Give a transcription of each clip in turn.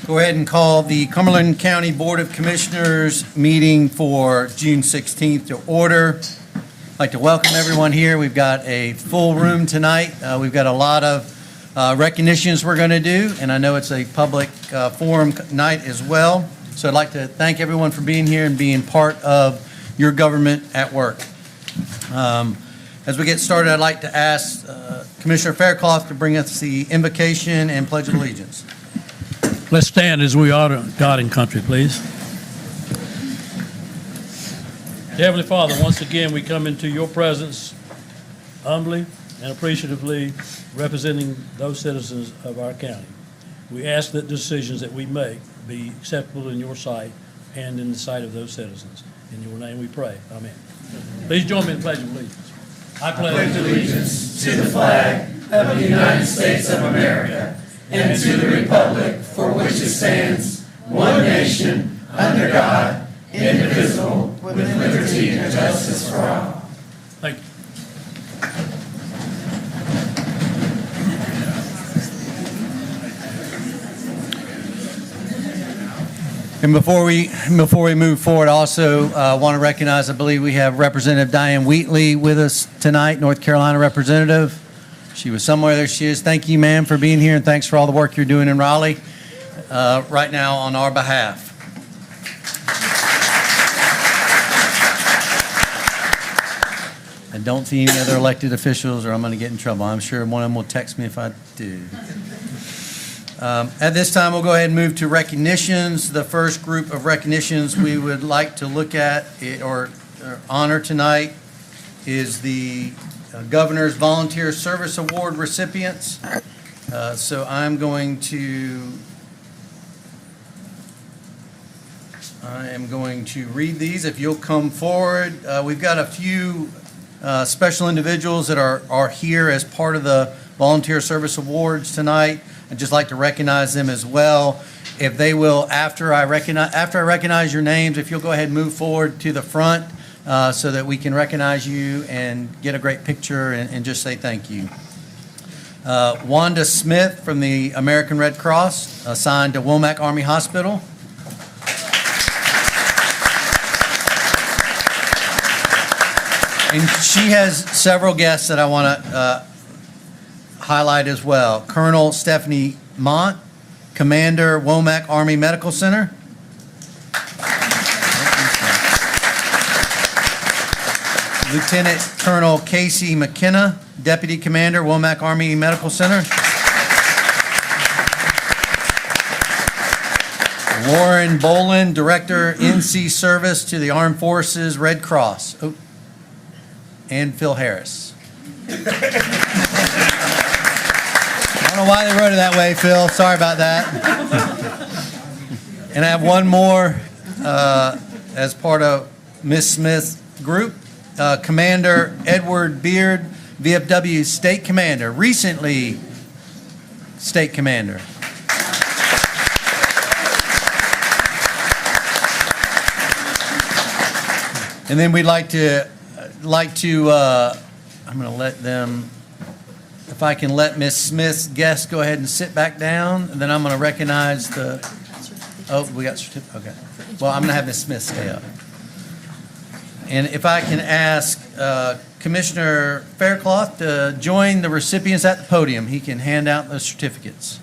Go ahead and call the Cumberland County Board of Commissioners meeting for June 16th to order. I'd like to welcome everyone here. We've got a full room tonight. We've got a lot of recognitions we're going to do, and I know it's a public forum night as well. So I'd like to thank everyone for being here and being part of your government at work. As we get started, I'd like to ask Commissioner Faircloth to bring us the invocation and pledge of allegiance. Let's stand as we honor God and country, please. Heavenly Father, once again we come into your presence humbly and appreciatively representing those citizens of our county. We ask that decisions that we make be acceptable in your sight and in the sight of those citizens. In your name we pray. Amen. Please join me in the Pledge of Allegiance. I pledge allegiance to the flag of the United States of America and to the republic for which it stands, one nation, under God, indivisible, with liberty and justice for all. Thank you. And before we move forward, I also want to recognize, I believe we have Representative Diane Wheatley with us tonight, North Carolina representative. She was somewhere. There she is. Thank you, ma'am, for being here, and thanks for all the work you're doing in Raleigh right now on our behalf. I don't see any other elected officials, or I'm going to get in trouble. I'm sure one of them will text me if I do. At this time, we'll go ahead and move to recognitions. The first group of recognitions we would like to look at or honor tonight is the Governor's Volunteer Service Award recipients. So I'm going to read these. If you'll come forward, we've got a few special individuals that are here as part of the Volunteer Service Awards tonight. I'd just like to recognize them as well. If they will, after I recognize your names, if you'll go ahead and move forward to the front so that we can recognize you and get a great picture and just say thank you. Wanda Smith from the American Red Cross, assigned to Womack Army Hospital. And she has several guests that I want to highlight as well. Colonel Stephanie Mont, Commander, Womack Army Medical Center. Lieutenant Colonel Casey McKenna, Deputy Commander, Womack Army Medical Center. Warren Boland, Director, NC Service to the Armed Forces Red Cross. Oh. And Phil Harris. I don't know why they wrote it that way, Phil. Sorry about that. And I have one more as part of Miss Smith's group. Commander Edward Beard, VFW State Commander, recently State Commander. And then we'd like to I'm going to let them, if I can let Miss Smith's guests go ahead and sit back down, and then I'm going to recognize we got certificate. Okay. Well, I'm going to have Miss Smith stay up. And if I can ask Commissioner Faircloth to join the recipients at the podium, he can hand out the certificates.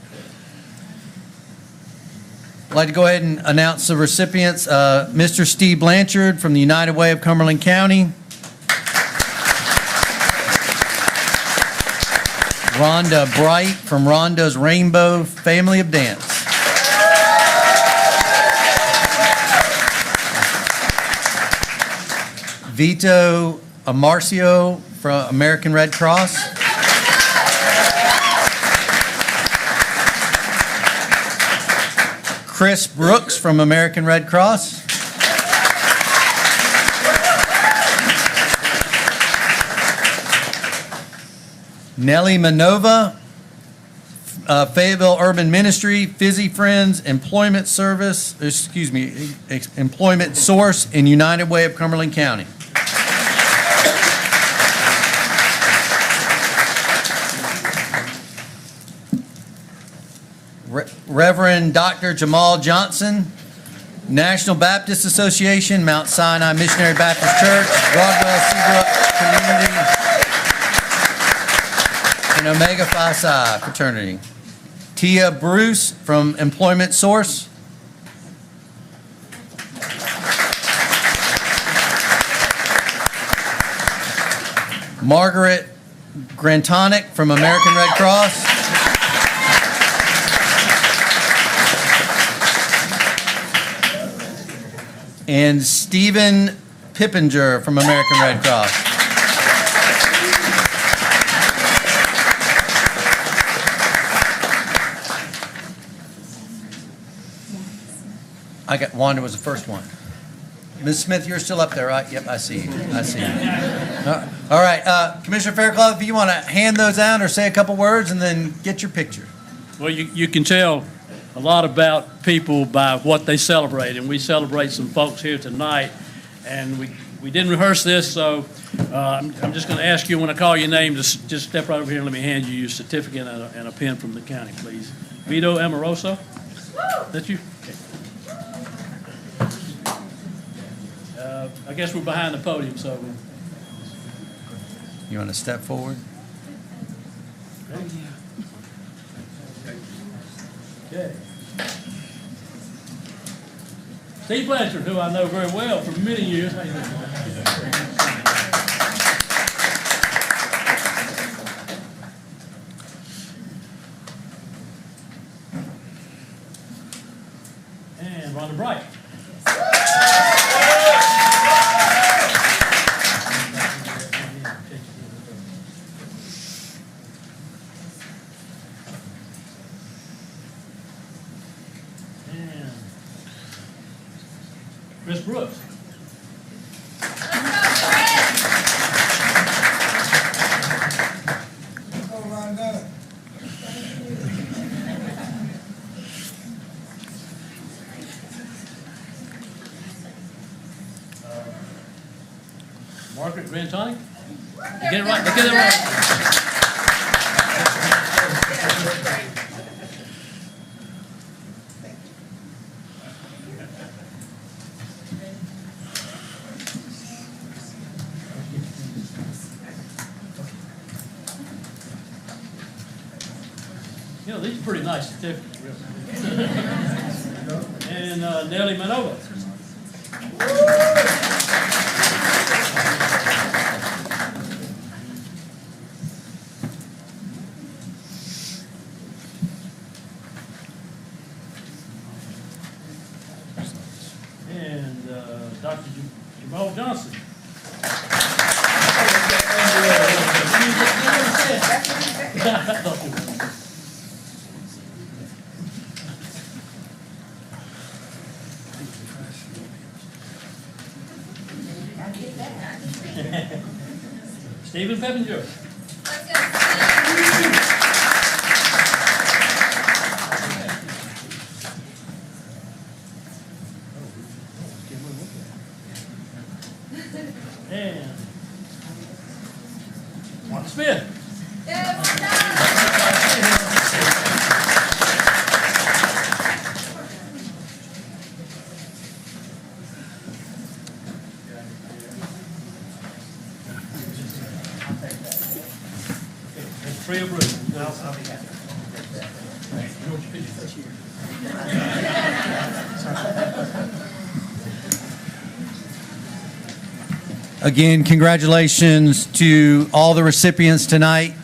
I'd like to go ahead and announce the recipients. Mr. Steve Blanchard from the United Way of Cumberland County. Rhonda Bright from Rhonda's Rainbow Family of Dance. Vito Amarcio from American Red Cross. Chris Brooks from American Red Cross. Nellie Manova, Fayetteville Urban Ministry, Fizzy Friends, Employment Source in United Way of Cumberland County. Reverend Dr. Jamal Johnson, National Baptist Association, Mount Sinai Missionary Baptist Church, Broadwell Seabrook Community, and Omega Phi Psi Fraternity. Tia Bruce from Employment Source. Margaret Grantonic from American Red Cross. And Stephen Pippinger from American Red Cross. I got Wanda was the first one. Ms. Smith, you're still up there, right? Yep, I see you. I see you. All right, Commissioner Fairclough, if you want to hand those out or say a couple words and then get your picture. Well, you can tell a lot about people by what they celebrate, and we celebrate some folks here tonight, and we didn't rehearse this, so I'm just going to ask you when I call your name to just step right over here and let me hand you your certificate and a pen from the county, please. Vito Amoroso? That's you? Okay. I guess we're behind the podium, so. You want to step forward? Okay. Steve Blanchard, who I know very well for many years. How you doing? And Rhonda Bright. Chris Brooks. Margaret Grantonic. Get it right. Get it right. You know, these are pretty nice certificates, really. And Nellie Manova. And Dr. Jamal Johnson. Stephen Peppinger. And Mark Smith. Freya Bruce. I'll be happy. Again, congratulations to all the recipients tonight.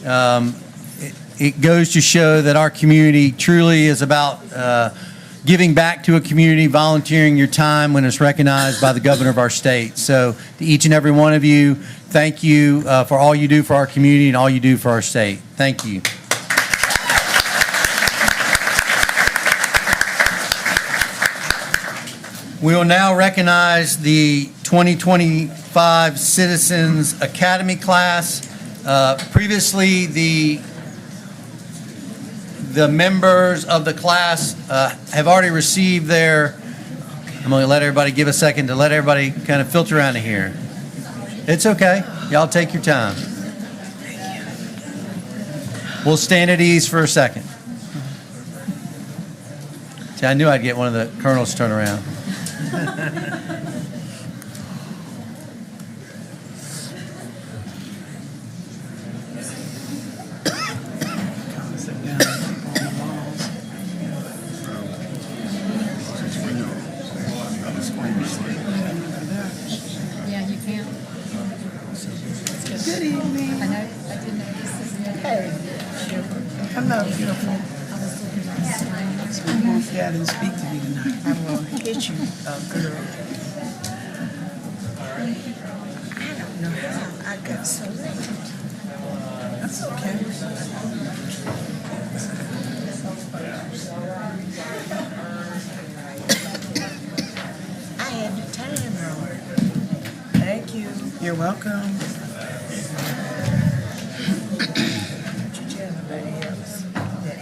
It goes to show that our community truly is about giving back to a community, volunteering your time when it's recognized by the governor of our state. So to each and every one of you, thank you for all you do for our community and all you do for our state. Thank you. We will now recognize the 2025 Citizens Academy class. Previously, the members of the class have already received their, I'm going to let everybody give a second to let everybody kind of filter around in here. It's okay. Y'all take your time. We'll stand at ease for a second. See, I knew I'd get one of the colonels to turn around. Yeah, you can. Good evening. I know, I didn't know this is another. Hey. Hello, beautiful. I was looking at the screen. You won't get and speak to me tonight. I will hit you, girl. I don't know how I got so late. That's okay. I had the time wrong. Thank you. You're welcome. Don't you tell nobody else that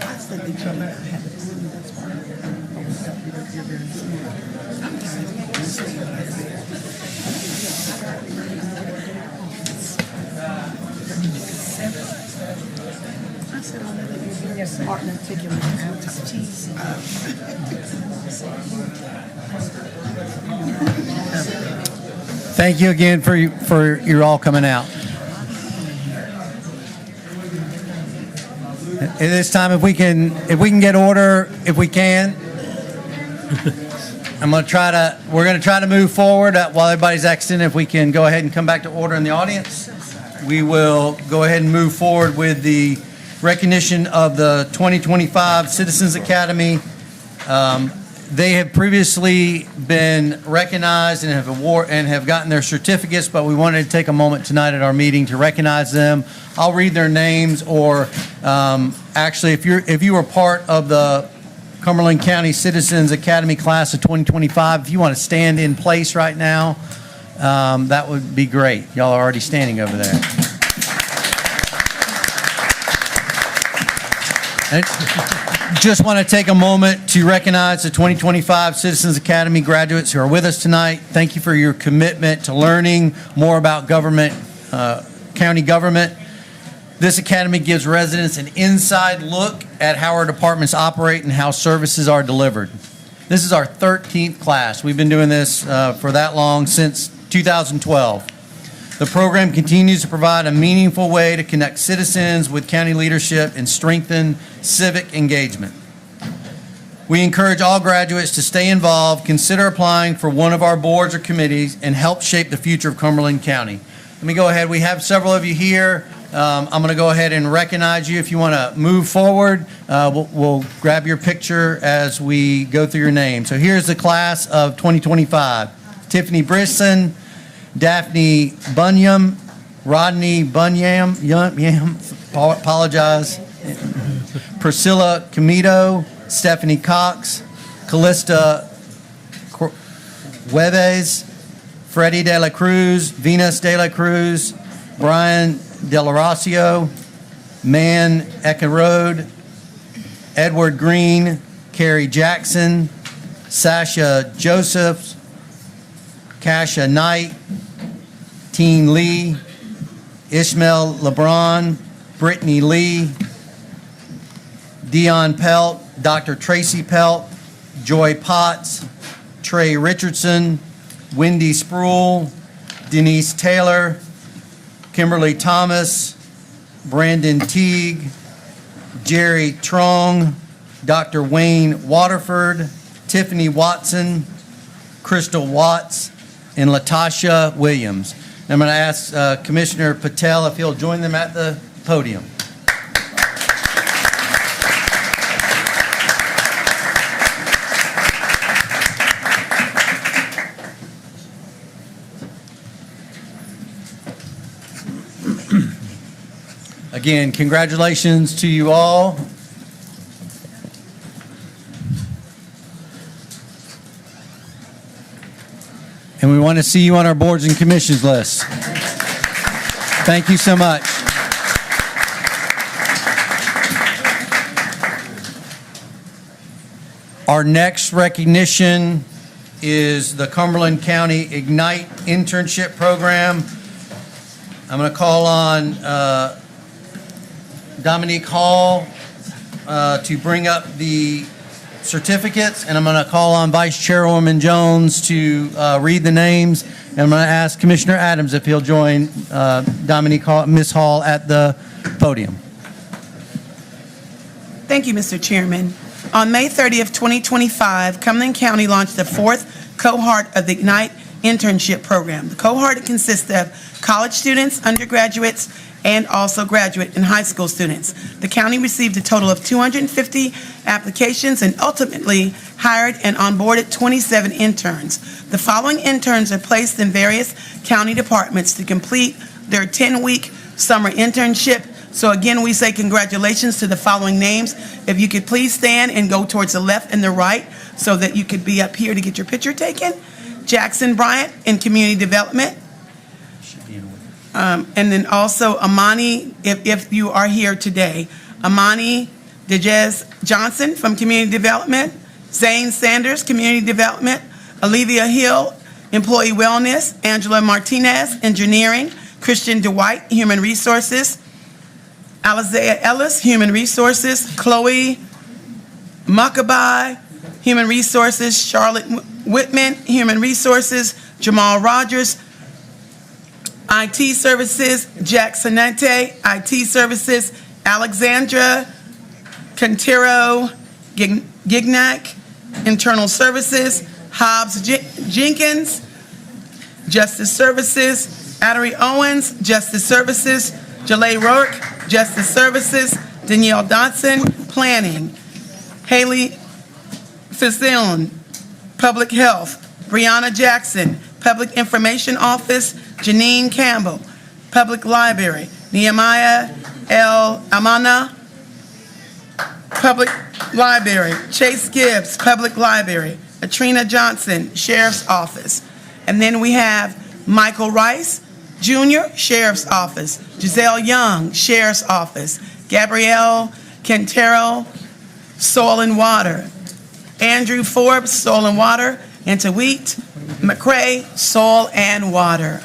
I said they come out and have a food, that's why. You're very I said, oh, that you're very smart and articulate. I was teasing. Thank you again for you all coming out. At this time, if we can get order, if we can. We're going to try to move forward while everybody's exiting. If we can go ahead and come back to order in the audience, we will go ahead and move forward with the recognition of the 2025 Citizens Academy. They have previously been recognized and have gotten their certificates, but we wanted to take a moment tonight at our meeting to recognize them. I'll read their names, or actually, if you were part of the Cumberland County Citizens Academy class of 2025, if you want to stand in place right now, that would be great. Y'all are already standing over there. Just want to take a moment to recognize the 2025 Citizens Academy graduates who are with us tonight. Thank you for your commitment to learning more about government, county government. This academy gives residents an inside look at how our departments operate and how services are delivered. This is our 13th class. We've been doing this for that long, since 2012. The program continues to provide a meaningful way to connect citizens with county leadership and strengthen civic engagement. We encourage all graduates to stay involved, consider applying for one of our boards or committees, and help shape the future of Cumberland County. Let me go ahead. We have several of you here. I'm going to go ahead and recognize you. If you want to move forward, we'll grab your picture as we go through your name. So here's the class of 2025. Tiffany Brisson, Daphne Bunyam, Rodney Bunyam, apologize, Priscilla Camito, Stephanie Cox, Callista Hueves, Freddie De La Cruz, Venus De La Cruz, Brian De La Rocio, Man Ekerode, Edward Green, Carrie Jackson, Sasha Josephs, Kasha Knight, Teen Lee, Ishmael LeBron, Brittany Lee, Dion Pelt, Dr. Tracy Pelt, Joy Potts, Trey Richardson, Wendy Spruill, Denise Taylor, Kimberly Thomas, Brandon Teague, Jerry Trong, Dr. Wayne Waterford, Tiffany Watson, Crystal Watts, and Latasha Williams. I'm going to ask Commissioner Patel if he'll join them at the podium. Again, congratulations to you all. And we want to see you on our boards and commissions list. Thank you so much. Our next recognition is the Cumberland County Ignite Internship Program. I'm going to call on Dominique Hall to bring up the certificates, and I'm going to call on Vice Chairwoman Jones to read the names, and I'm going to ask Commissioner Adams if he'll join Dominique Hall, Ms. Hall at the podium. Thank you, Mr. Chairman. On May 30th, 2025, Cumberland County launched the fourth cohort of the Ignite internship program. The cohort consists of college students, undergraduates, and also graduate and high school students. The county received a total of 250 applications and ultimately hired and onboarded 27 interns. The following interns are placed in various county departments to complete their 10-week summer internship. So again, we say congratulations to the following names. If you could please stand and go towards the left and the right so that you could be up here to get your picture taken. Jackson Bryant in Community Development. And then also Amani, if you are here today. Amani Dejez Johnson from Community Development. Zane Sanders, Community Development. Olivia Hill, Employee Wellness. Angela Martinez, Engineering. Christian Dwight, Human Resources. Alizea Ellis, Human Resources. Chloe Makabai, Human Resources. Charlotte Whitman, Human Resources. Jamal Rogers, IT Services. Jack Sanete, IT Services. Alexandra Quintero Gignac, Internal Services. Hobbs Jenkins, Justice Services. Addery Owens, Justice Services. Jalay Rourke, Justice Services. Danielle Dotson, Planning. Haley Fazilin, Public Health. Brianna Jackson, Public Information Office. Janine Campbell, Public Library. Nehemiah L. Amana, Public Library. Chase Gibbs, Public Library. Atrina Johnson, Sheriff's Office. And then we have Michael Rice, Jr., Sheriff's Office. Giselle Young, Sheriff's Office. Gabrielle Quintero, Soil and Water. Andrew Forbes, Soil and Water. And Tawit McCrae, Soil and Water.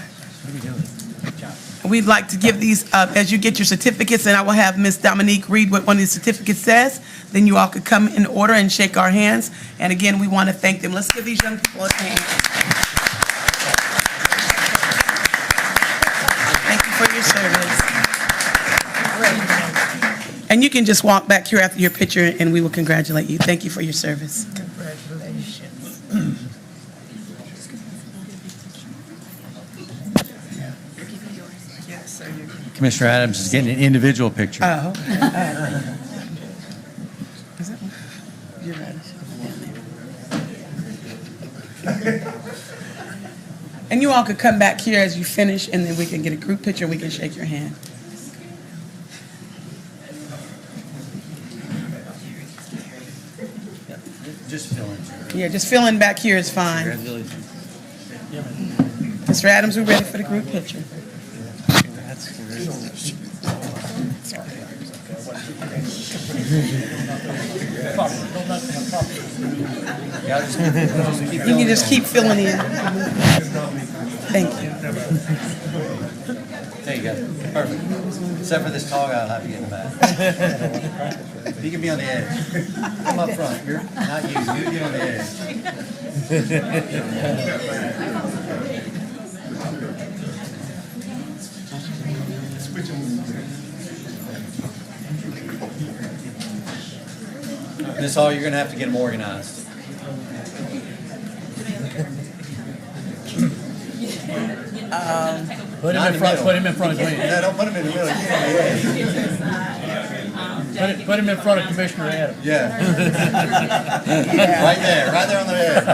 We'd like to give these up as you get your certificates, and I will have Ms. Dominique read what one of the certificates says. Then you all could come in order and shake our hands. And again, we want to thank them. Let's give these young people a hand. Thank you for your service. And you can just walk back here after your picture, and we will congratulate you. Thank you for your service. Congratulations. Yes, sir. Commissioner Adams is getting an individual picture. Oh. Is that one? You're right. And you all could come back here as you finish, and then we can get a group picture, we can shake your hand. Just fill in. Yeah, just fill in back here is fine. Congratulations. Mr. Adams, we're ready for the group picture. You can just keep filling in. Thank you. There you go. Perfect. Except for this tall guy, I'll have to get in the back. You can be on the edge. Come up front. You're not you. You get on the edge. Miss Hall, you're going to have to get them organized. Put him in front of Glenn. No, don't put him in the middle. Get on the edge. Put him in front of Commissioner Adams. Yeah. Right there on the edge.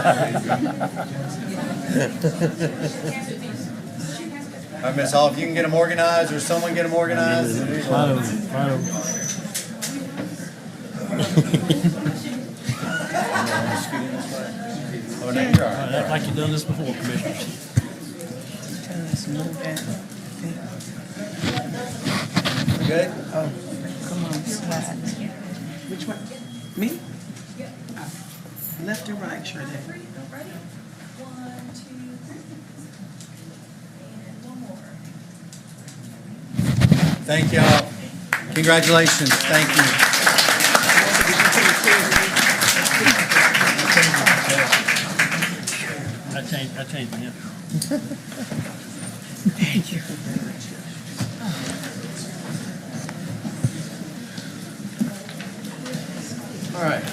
All right, Miss Hall, if you can get them organized, or someone get them organized. Oh, no, you're all right. Act like you've done this before, Commissioner. Good? Oh, come on, slide. Which one? Me? Left or right, sure. Ready? 1, 2, 3. And one more. Thank y'all. Congratulations. Thank you. I changed my answer. Thank you. All right.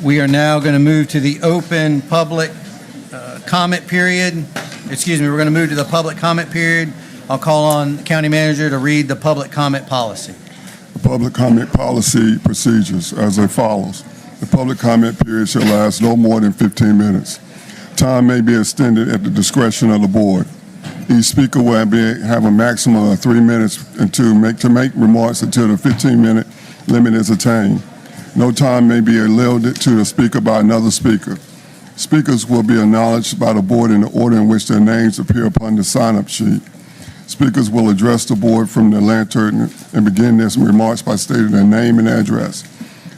We are now going to move to the open public comment period. Excuse me, we're going to move to the public comment period. I'll call on the county manager to read the public comment policy. The public comment policy procedures as follows. The public comment period shall last no more than 15 minutes. Time may be extended at the discretion of the board. Each speaker will have a maximum of 3 minutes and to make remarks until the 15-minute limit is attained. No time may be allotted to the speaker by another speaker. Speakers will be acknowledged by the board in the order in which their names appear upon the sign-up sheet. Speakers will address the board from the lantern and begin their remarks by stating their name and address.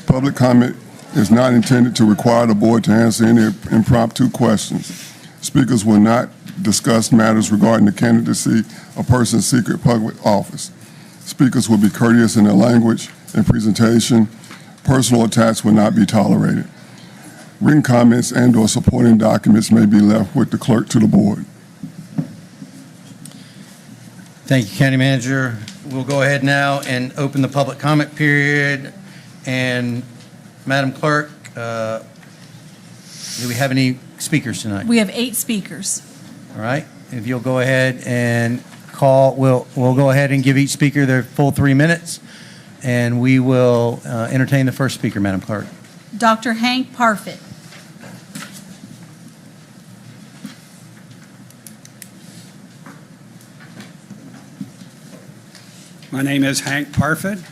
Public comment is not intended to require the board to answer any impromptu questions. Speakers will not discuss matters regarding the candidacy of persons seeking public office. Speakers will be courteous in their language and presentation. Personal attacks will not be tolerated. Written comments and/or supporting documents may be left with the clerk to the board. Thank you, County Manager. We'll go ahead now and open the public comment period. And Madam Clerk, do we have any speakers tonight? We have 8 speakers. All right. If you'll go ahead and call, we'll go ahead and give each speaker their full 3 minutes, and we will entertain the first speaker, Madam Clerk. Dr. Hank Parfit. My name is Hank Parfit.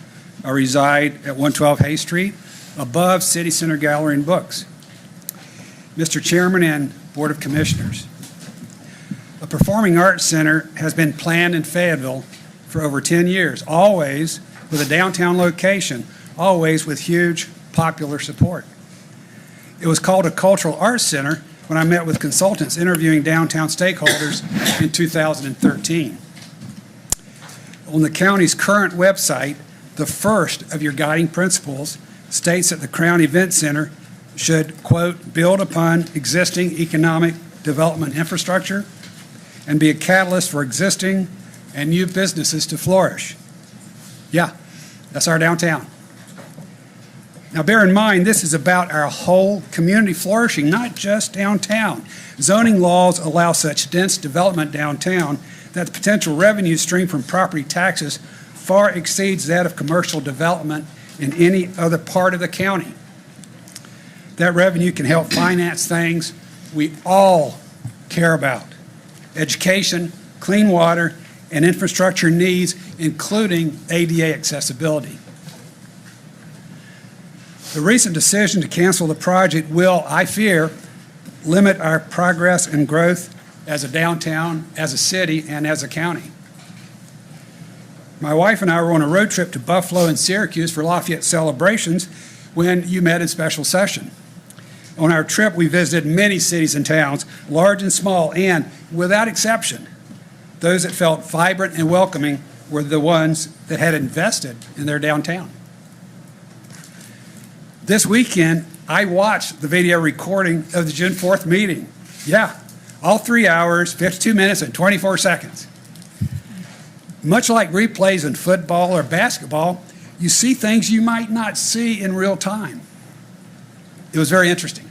I reside at 112 Hay Street, above City Center Gallery and Books. Mr. Chairman and Board of Commissioners, a performing arts center has been planned in Fayetteville for over 10 years, always with a downtown location, always with huge popular support. It was called a cultural arts center when I met with consultants interviewing downtown stakeholders in 2013. On the county's current website, the first of your guiding principles states that the Crown Event Center should, quote, build upon existing economic development infrastructure and be a catalyst for existing and new businesses to flourish. Yeah, that's our downtown. Now bear in mind, this is about our whole community flourishing, not just downtown. Zoning laws allow such dense development downtown that the potential revenue stream from property taxes far exceeds that of commercial development in any other part of the county. That revenue can help finance things we all care about: education, clean water, and infrastructure needs, including ADA accessibility. The recent decision to cancel the project will, I fear, limit our progress and growth as a downtown, as a city, and as a county. My wife and I were on a road trip to Buffalo and Syracuse for Lafayette celebrations when you met in special session. On our trip, we visited many cities and towns, large and small, and without exception, those that felt vibrant and welcoming were the ones that had invested in their downtown. This weekend, I watched the video recording of the June 4th meeting. Yeah, all 3 hours, 52 minutes, and 24 seconds. Much like replays in football or basketball, you see things you might not see in real time. It was very interesting.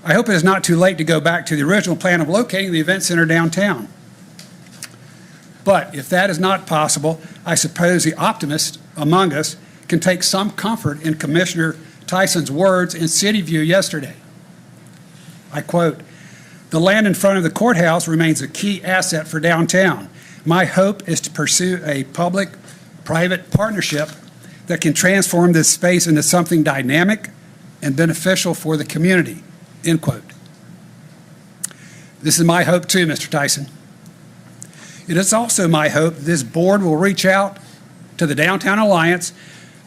I hope it is not too late to go back to the original plan of locating the event center downtown. But if that is not possible, I suppose the optimists among us can take some comfort in Commissioner Tyson's words in City View yesterday. I quote, "The land in front of the courthouse remains a key asset for downtown. My hope is to pursue a public-private partnership that can transform this space into something dynamic and beneficial for the community," end quote. This is my hope too, Mr. Tyson. It is also my hope this board will reach out to the Downtown Alliance,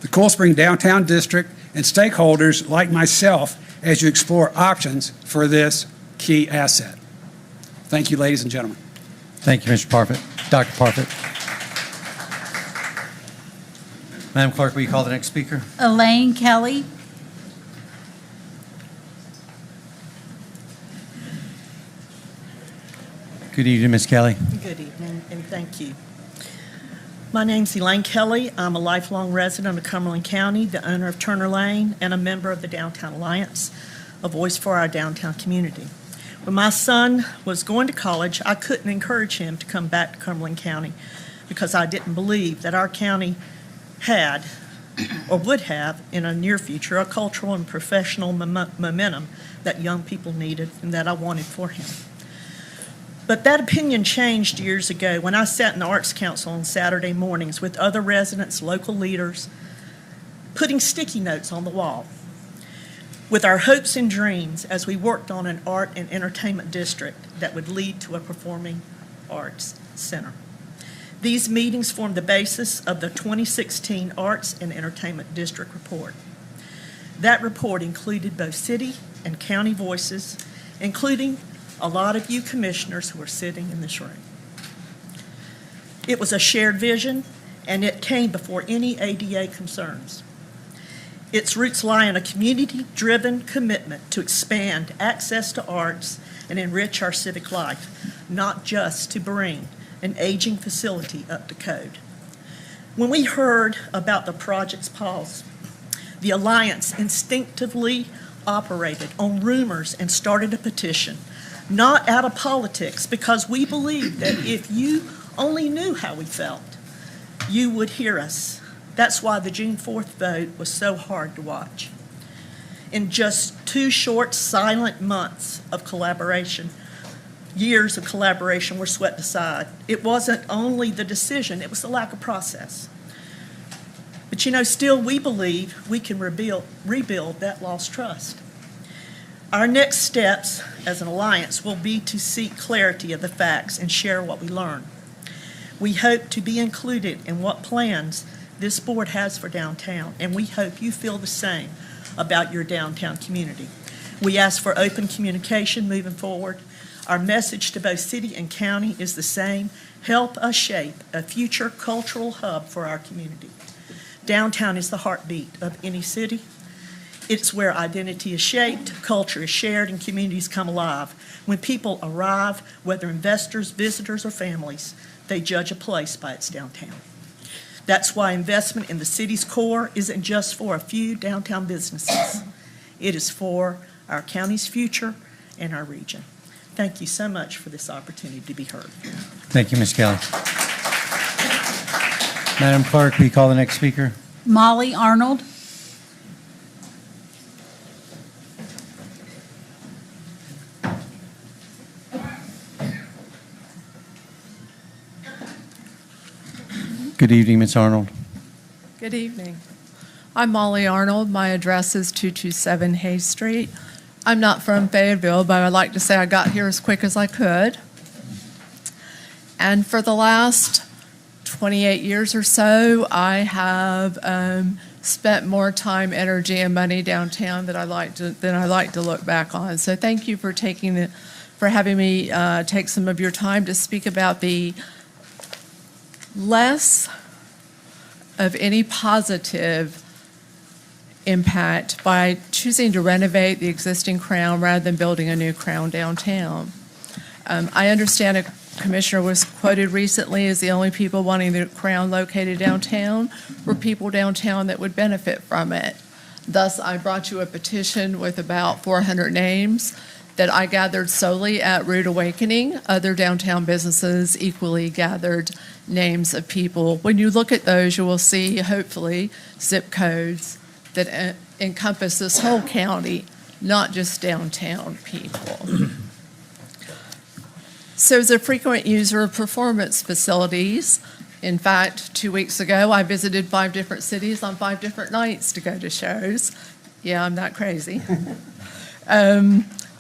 the Cool Spring Downtown District, and stakeholders like myself as you explore options for this key asset. Thank you, ladies and gentlemen. Thank you, Mr. Parfit. Dr. Parfit. Madam Clerk, will you call the next speaker? Elaine Kelly. Good evening, Ms. Kelly. Good evening, and thank you. My name's Elaine Kelly. I'm a lifelong resident of Cumberland County, the owner of Turner Lane, and a member of the Downtown Alliance, a voice for our downtown community. When my son was going to college, I couldn't encourage him to come back to Cumberland County because I didn't believe that our county had or would have in a near future a cultural and professional momentum that young people needed and that I wanted for him. But that opinion changed years ago when I sat in the Arts Council on Saturday mornings with other residents, local leaders, putting sticky notes on the wall with our hopes and dreams as we worked on an art and entertainment district that would lead to a performing arts center. These meetings formed the basis of the 2016 Arts and Entertainment District Report. That report included both city and county voices, including a lot of you commissioners who are sitting in this room. It was a shared vision, and it came before any ADA concerns. Its roots lie in a community-driven commitment to expand access to arts and enrich our civic life, not just to bring an aging facility up to code. When we heard about the project's pause, the Alliance instinctively operated on rumors and started a petition, not out of politics, because we believed that if you only knew how we felt, you would hear us. That's why the June 4th vote was so hard to watch. In just 2 short, silent months of collaboration, years of collaboration were swept aside. It wasn't only the decision, it was the lack of process. But still we believe we can rebuild that lost trust. Our next steps as an alliance will be to seek clarity of the facts and share what we learn. We hope to be included in what plans this board has for downtown, and we hope you feel the same about your downtown community. We ask for open communication moving forward. Our message to both city and county is the same: help us shape a future cultural hub for our community. Downtown is the heartbeat of any city. It's where identity is shaped, culture is shared, and communities come alive. When people arrive, whether investors, visitors, or families, they judge a place by its downtown. That's why investment in the city's core isn't just for a few downtown businesses. It is for our county's future and our region. Thank you so much for this opportunity to be heard. Thank you, Ms. Kelly. Madam Clerk, will you call the next speaker? Molly Arnold. Good evening, Ms. Arnold. Good evening. I'm Molly Arnold. My address is 227 Hayes Street. I'm not from Fayetteville, but I'd like to say I got here as quick as I could. And for the last 28 years or so, I have spent more time, energy, and money downtown than I like to look back on. So thank you for having me take some of your time to speak about the less of any positive impact by choosing to renovate the existing Crown rather than building a new Crown downtown. I understand a commissioner was quoted recently as the only people wanting the Crown located downtown were people downtown that would benefit from it. Thus, I brought you a petition with about 400 names that I gathered solely at Rude Awakening. Other downtown businesses equally gathered names of people. When you look at those, you will see, hopefully, zip codes that encompass this whole county, not just downtown people. So as a frequent user of performance facilities, in fact, 2 weeks ago, I visited 5 different cities on 5 different nights to go to shows. Yeah, I'm not crazy.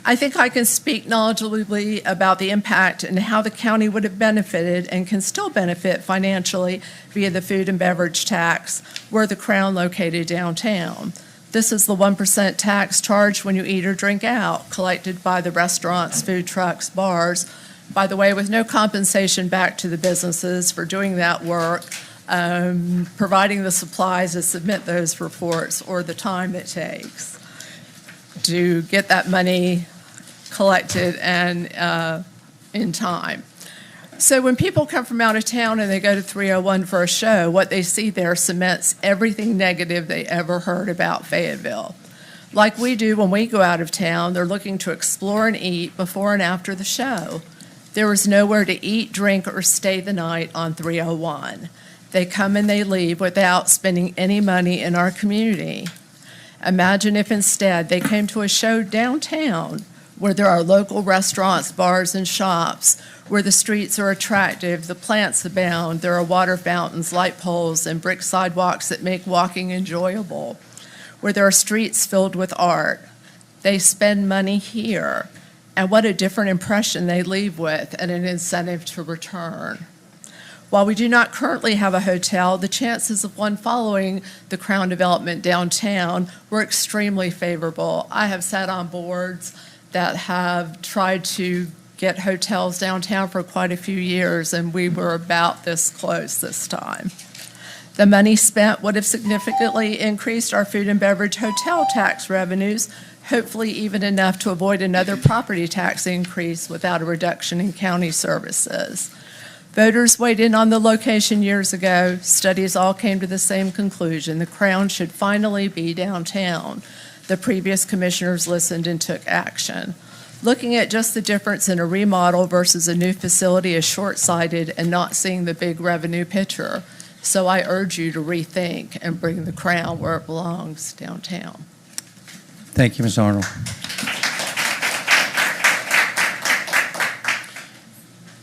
I think I can speak knowledgeably about the impact and how the county would have benefited and can still benefit financially via the food and beverage tax were the Crown located downtown. This is the 1% tax charged when you eat or drink out, collected by the restaurants, food trucks, bars. By the way, with no compensation back to the businesses for doing that work, providing the supplies to submit those reports, or the time it takes to get that money collected and in time. So when people come from out of town and they go to 301 for a show, what they see there cements everything negative they ever heard about Fayetteville. Like we do when we go out of town, they're looking to explore and eat before and after the show. There is nowhere to eat, drink, or stay the night on 301. They come and they leave without spending any money in our community. Imagine if instead they came to a show downtown where there are local restaurants, bars, and shops, where the streets are attractive, the plants abound, there are water fountains, light poles, and brick sidewalks that make walking enjoyable, where there are streets filled with art. They spend money here, and what a different impression they leave with and an incentive to return. While we do not currently have a hotel, the chances of one following the Crown development downtown were extremely favorable. I have sat on boards that have tried to get hotels downtown for quite a few years, and we were about this close this time. The money spent would have significantly increased our food and beverage hotel tax revenues, hopefully even enough to avoid another property tax increase without a reduction in county services. Voters weighed in on the location years ago. Studies all came to the same conclusion. The Crown should finally be downtown. The previous commissioners listened and took action. Looking at just the difference in a remodel versus a new facility is short-sighted and not seeing the big revenue picture. So I urge you to rethink and bring the Crown where it belongs, downtown. Thank you, Ms. Arnold.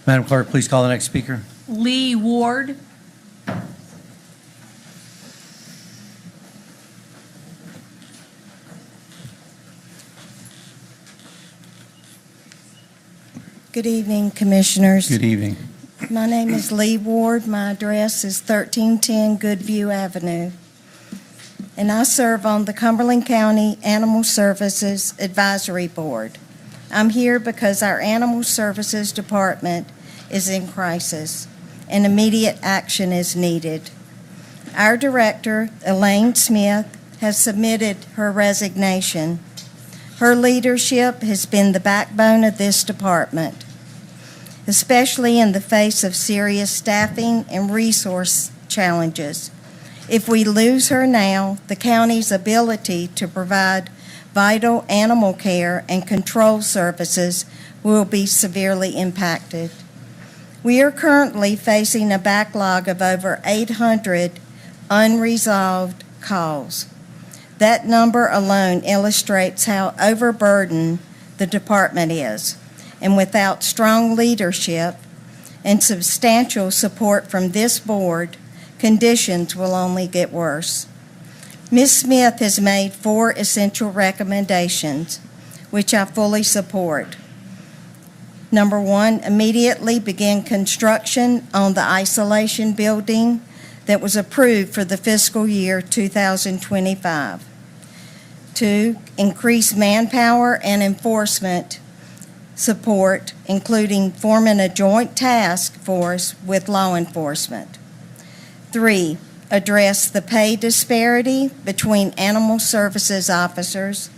Madam Clerk, please call the next speaker. Lee Ward. Good evening, Commissioners. Good evening. My name is Lee Ward. My address is 1310 Goodview Avenue. And I serve on the Cumberland County Animal Services Advisory Board. I'm here because our Animal Services Department is in crisis and immediate action is needed. Our director, Elaine Smith, has submitted her resignation. Her leadership has been the backbone of this department, especially in the face of serious staffing and resource challenges. If we lose her now, the county's ability to provide vital animal care and control services will be severely impacted. We are currently facing a backlog of over 800 unresolved calls. That number alone illustrates how overburdened the department is, and without strong leadership and substantial support from this board, conditions will only get worse. Ms. Smith has made 4 essential recommendations, which I fully support. Number 1, immediately begin construction on the isolation building that was approved for the fiscal year 2025. 2, increase manpower and enforcement support, including forming a joint task force with law enforcement. 3, address the pay disparity between animal services officers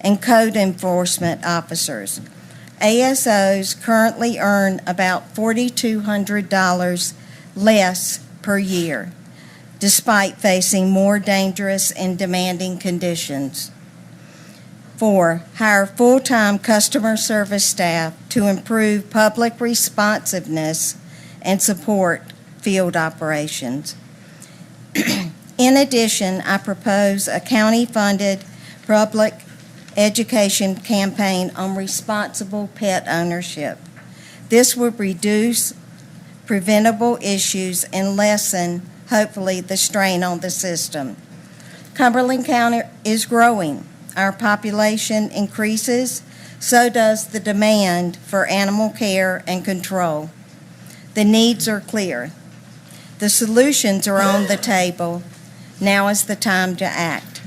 and code enforcement officers. ASOs currently earn about $4,200 less per year, despite facing more dangerous and demanding conditions. 4, hire full-time customer service staff to improve public responsiveness and support field operations. In addition, I propose a county-funded public education campaign on responsible pet ownership. This would reduce preventable issues and lessen, hopefully, the strain on the system. Cumberland County is growing. Our population increases, so does the demand for animal care and control. The needs are clear. The solutions are on the table. Now is the time to act.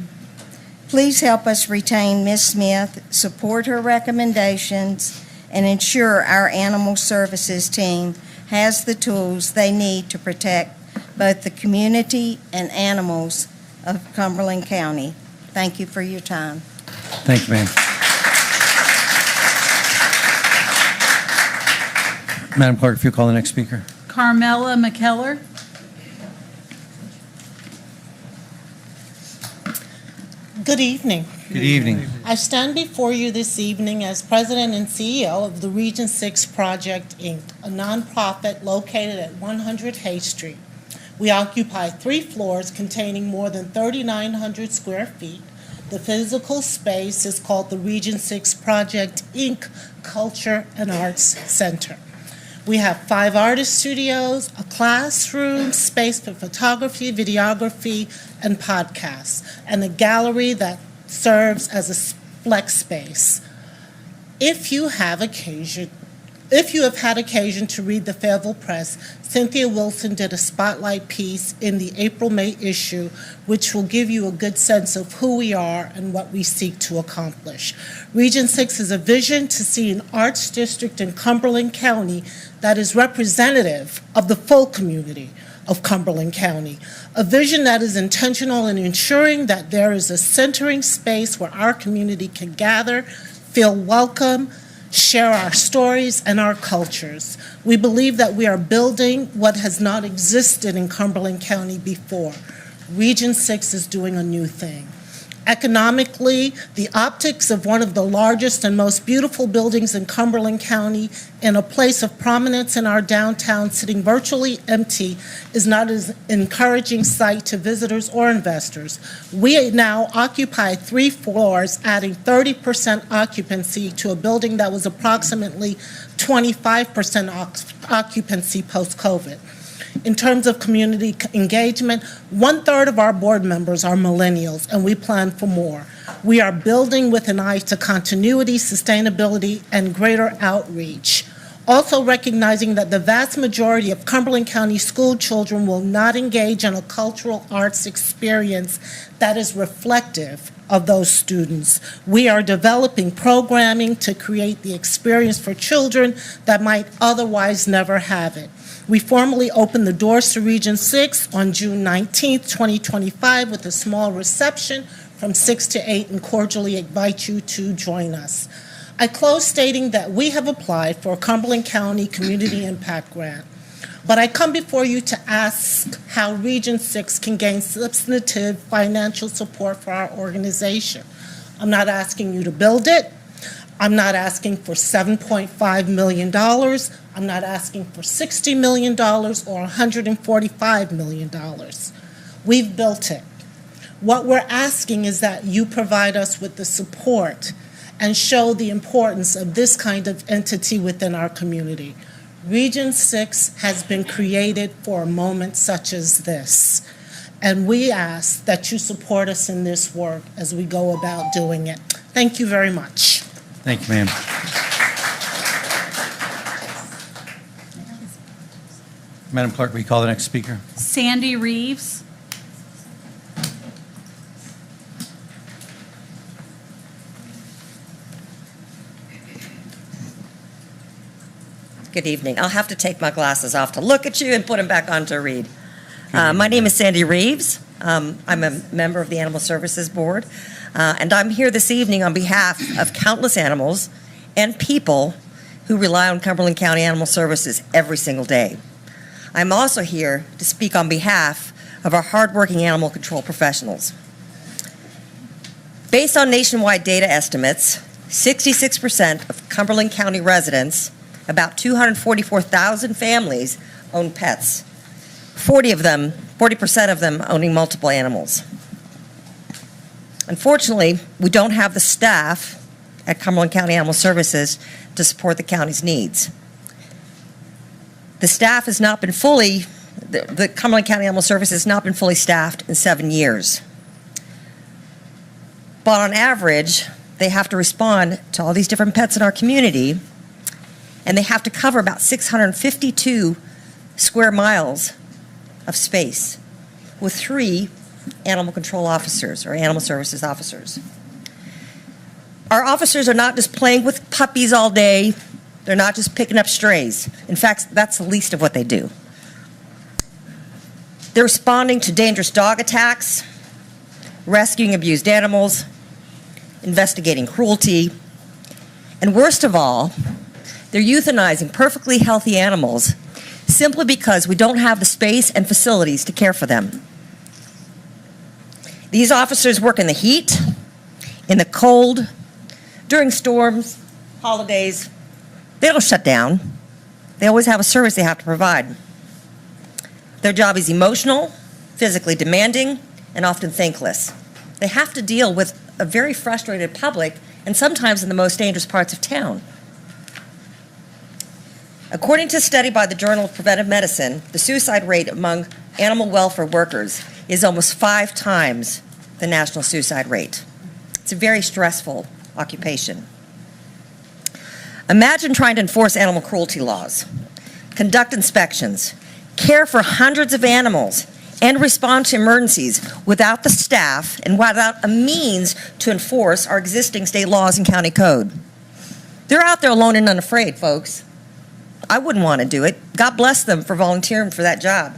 Please help us retain Ms. Smith, support her recommendations, and ensure our animal services team has the tools they need to protect both the community and animals of Cumberland County. Thank you for your time. Thank you, ma'am. Madam Clerk, if you'll call the next speaker. Carmela McKellar. Good evening. Good evening. I stand before you this evening as President and CEO of the Region 6 Project, Inc., a nonprofit located at 100 Hay Street. We occupy 3 floors containing more than 3,900 square feet. The physical space is called the Region 6 Project, Inc. Culture and Arts Center. We have 5 artist studios, a classroom, space for photography, videography, and podcasts, and a gallery that serves as a flex space. If you have had occasion to read the Fayetteville Press, Cynthia Wilson did a spotlight piece in the April-May issue, which will give you a good sense of who we are and what we seek to accomplish. Region 6 is a vision to see an arts district in Cumberland County that is representative of the full community of Cumberland County, a vision that is intentional in ensuring that there is a centering space where our community can gather, feel welcome, share our stories and our cultures. We believe that we are building what has not existed in Cumberland County before. Region 6 is doing a new thing. Economically, the optics of one of the largest and most beautiful buildings in Cumberland County in a place of prominence in our downtown sitting virtually empty is not an encouraging sight to visitors or investors. We now occupy 3 floors, adding 30% occupancy to a building that was approximately 25% occupancy post-COVID. In terms of community engagement, 1/3 of our board members are millennials, and we plan for more. We are building with an eye to continuity, sustainability, and greater outreach. Also recognizing that the vast majority of Cumberland County school children will not engage in a cultural arts experience that is reflective of those students. We are developing programming to create the experience for children that might otherwise never have it. We formally opened the doors to Region 6 on June 19th, 2025, with a small reception from 6 to 8, and cordially invite you to join us. I close stating that we have applied for a Cumberland County Community Impact Grant, but I come before you to ask how Region 6 can gain substantive financial support for our organization. I'm not asking you to build it. I'm not asking for $7.5 million. I'm not asking for $60 million or $145 million. We've built it. What we're asking is that you provide us with the support and show the importance of this kind of entity within our community. Region 6 has been created for a moment such as this, and we ask that you support us in this work as we go about doing it. Thank you very much. Thank you, ma'am. Madam Clerk, will you call the next speaker? Sandy Reeves. Good evening. I'll have to take my glasses off to look at you and put them back on to read. My name is Sandy Reeves. I'm a member of the Animal Services Board, and I'm here this evening on behalf of countless animals and people who rely on Cumberland County Animal Services every single day. I'm also here to speak on behalf of our hardworking animal control professionals. Based on nationwide data estimates, 66% of Cumberland County residents, about 244,000 families, own pets. 40% of them owning multiple animals. Unfortunately, we don't have the staff at Cumberland County Animal Services to support the county's needs. The staff has not been fully, the Cumberland County Animal Services has not been fully staffed in 7 years. But on average, they have to respond to all these different pets in our community, and they have to cover about 652 square miles of space with 3 animal control officers or animal services officers. Our officers are not just playing with puppies all day. They're not just picking up strays. In fact, that's the least of what they do. They're responding to dangerous dog attacks, rescuing abused animals, investigating cruelty, and worst of all, they're euthanizing perfectly healthy animals simply because we don't have the space and facilities to care for them. These officers work in the heat, in the cold, during storms, holidays. They don't shut down. They always have a service they have to provide. Their job is emotional, physically demanding, and often thankless. They have to deal with a very frustrated public, and sometimes in the most dangerous parts of town. According to a study by the Journal of Preventive Medicine, the suicide rate among animal welfare workers is almost 5 times the national suicide rate. It's a very stressful occupation. Imagine trying to enforce animal cruelty laws, conduct inspections, care for hundreds of animals, and respond to emergencies without the staff and without a means to enforce our existing state laws and county code. They're out there alone and unafraid, folks. I wouldn't want to do it. God bless them for volunteering for that job.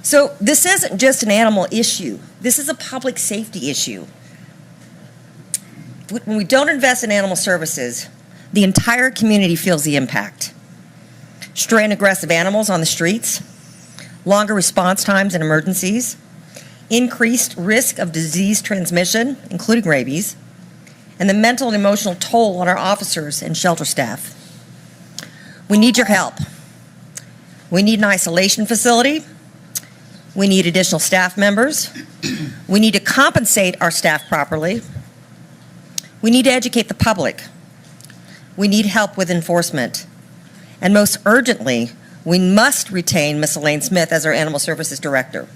So this isn't just an animal issue. This is a public safety issue. When we don't invest in animal services, the entire community feels the impact. Stray and aggressive animals on the streets, longer response times in emergencies, increased risk of disease transmission, including rabies, and the mental and emotional toll on our officers and shelter staff. We need your help. We need an isolation facility. We need additional staff members. We need to compensate our staff properly. We need to educate the public. We need help with enforcement. And most urgently, we must retain Ms. Elaine Smith as our Animal Services Director.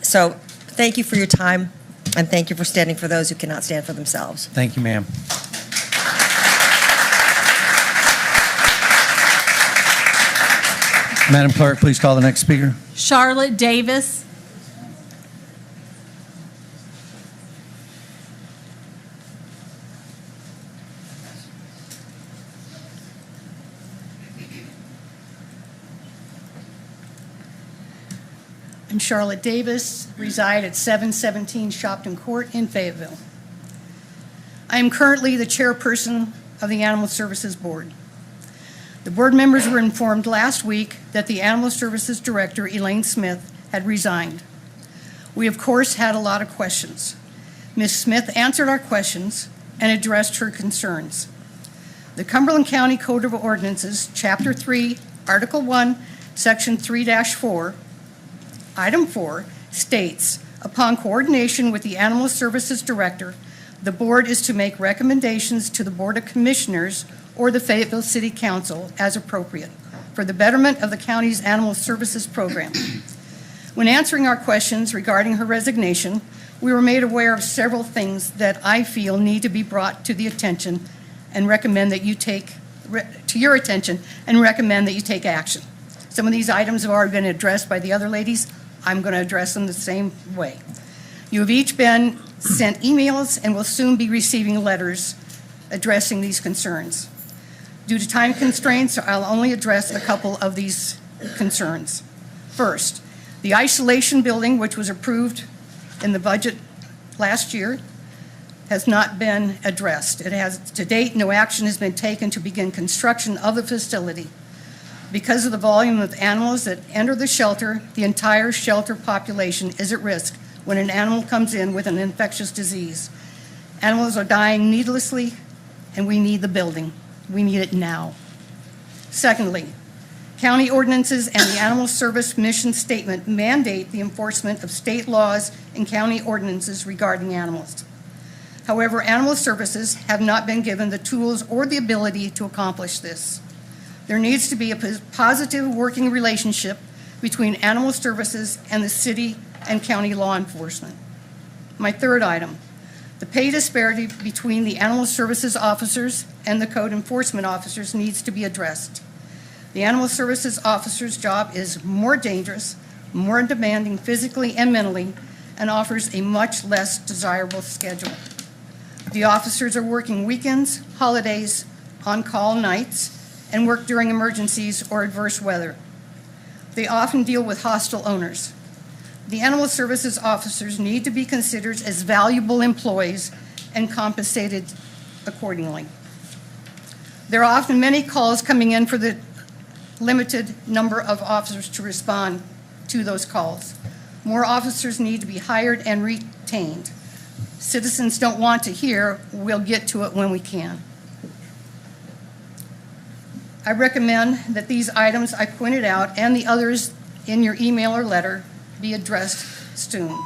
So thank you for your time, and thank you for standing for those who cannot stand for themselves. Thank you, ma'am. Madam Clerk, please call the next speaker. Charlotte Davis. I'm Charlotte Davis, reside at 717 Shopton Court in Fayetteville. I am currently the chairperson of the Animal Services Board. The board members were informed last week that the Animal Services Director, Elaine Smith, had resigned. We, of course, had a lot of questions. Ms. Smith answered our questions and addressed her concerns. The Cumberland County Code of Ordinances, Chapter 3, Article 1, Section 3-4, Item 4 states, upon coordination with the Animal Services Director, the board is to make recommendations to the Board of Commissioners or the Fayetteville City Council as appropriate for the betterment of the county's animal services program. When answering our questions regarding her resignation, we were made aware of several things that I feel need to be brought to the attention and recommend that you take to your attention and recommend that you take action. Some of these items have already been addressed by the other ladies. I'm going to address them the same way. You have each been sent emails and will soon be receiving letters addressing these concerns. Due to time constraints, I'll only address a couple of these concerns. First, the isolation building, which was approved in the budget last year, has not been addressed. It has, to date, no action has been taken to begin construction of the facility. Because of the volume of animals that enter the shelter, the entire shelter population is at risk when an animal comes in with an infectious disease. Animals are dying needlessly, and we need the building. We need it now. Secondly, county ordinances and the Animal Service Mission Statement mandate the enforcement of state laws and county ordinances regarding animals. However, Animal Services have not been given the tools or the ability to accomplish this. There needs to be a positive working relationship between Animal Services and the city and county law enforcement. My third item, the pay disparity between the Animal Services officers and the code enforcement officers needs to be addressed. The Animal Services officer's job is more dangerous, more demanding physically and mentally, and offers a much less desirable schedule. The officers are working weekends, holidays, on-call nights, and work during emergencies or adverse weather. They often deal with hostile owners. The animal services officers need to be considered as valuable employees and compensated accordingly. There are often many calls coming in for the limited number of officers to respond to those calls. More officers need to be hired and retained. Citizens don't want to hear, "We'll get to it when we can." I recommend that these items I pointed out and the others in your email or letter be addressed soon.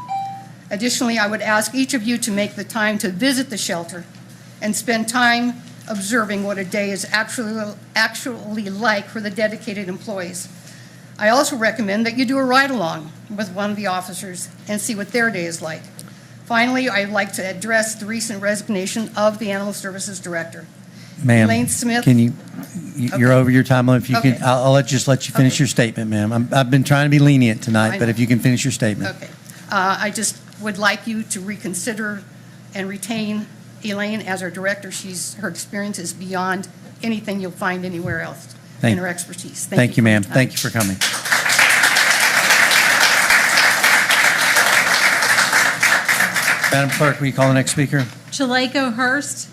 Additionally, I would ask each of you to make the time to visit the shelter and spend time observing what a day is actually like for the dedicated employees. I also recommend that you do a ride-along with one of the officers and see what their day is like. Finally, I'd like to address the recent resignation of the Animal Services Director. Ma'am, Elaine Smith. can you're Okay. over your time limit. If you Okay. can, I'll just let you finish Okay. your statement, ma'am. I've been trying to be lenient I tonight, but know. if you can finish your statement. Okay. I just would like you to reconsider and retain Elaine as our director. Her experience is beyond anything you'll find anywhere else in her expertise. Thank you, for your ma'am. time. Thank you for coming. Madam Clerk, will you call the next speaker? Chaleco Hurst.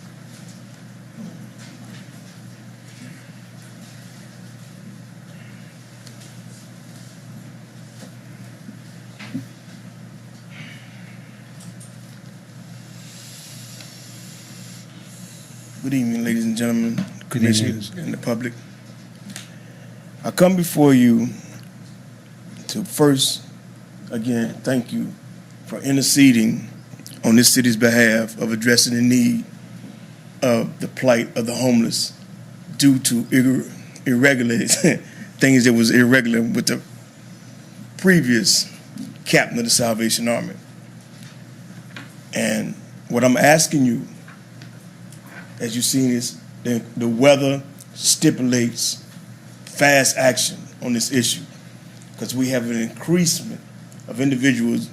Good evening, ladies and gentlemen, commissioners, and the public. I come before you to first, again, thank you for interceding on this city's behalf of addressing the need of the plight of the homeless due to irregular things that was irregular with the previous captain of the Salvation Army. And what I'm asking you, as you've seen, is the weather stipulates fast action on this issue because we have an increasement of individuals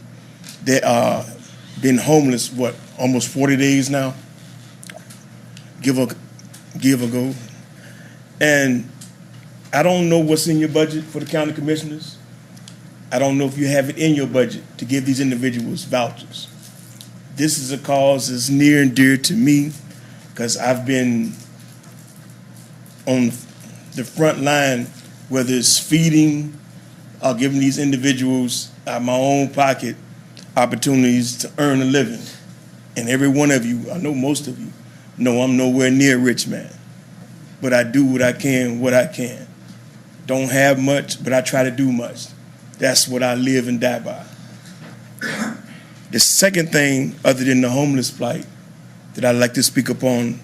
that are been homeless, almost 40 days now? Give or go. And I don't know what's in your budget for the county commissioners. I don't know if you have it in your budget to give these individuals vouchers. This is a cause that's near and dear to me because I've been on the front line, whether it's feeding or giving these individuals out of my own pocket opportunities to earn a living. And every one of you, I know most of you, know I'm nowhere near a rich man. But I do what I can. Don't have much, but I try to do much. That's what I live and die by. The second thing, other than the homeless plight, that I'd like to speak upon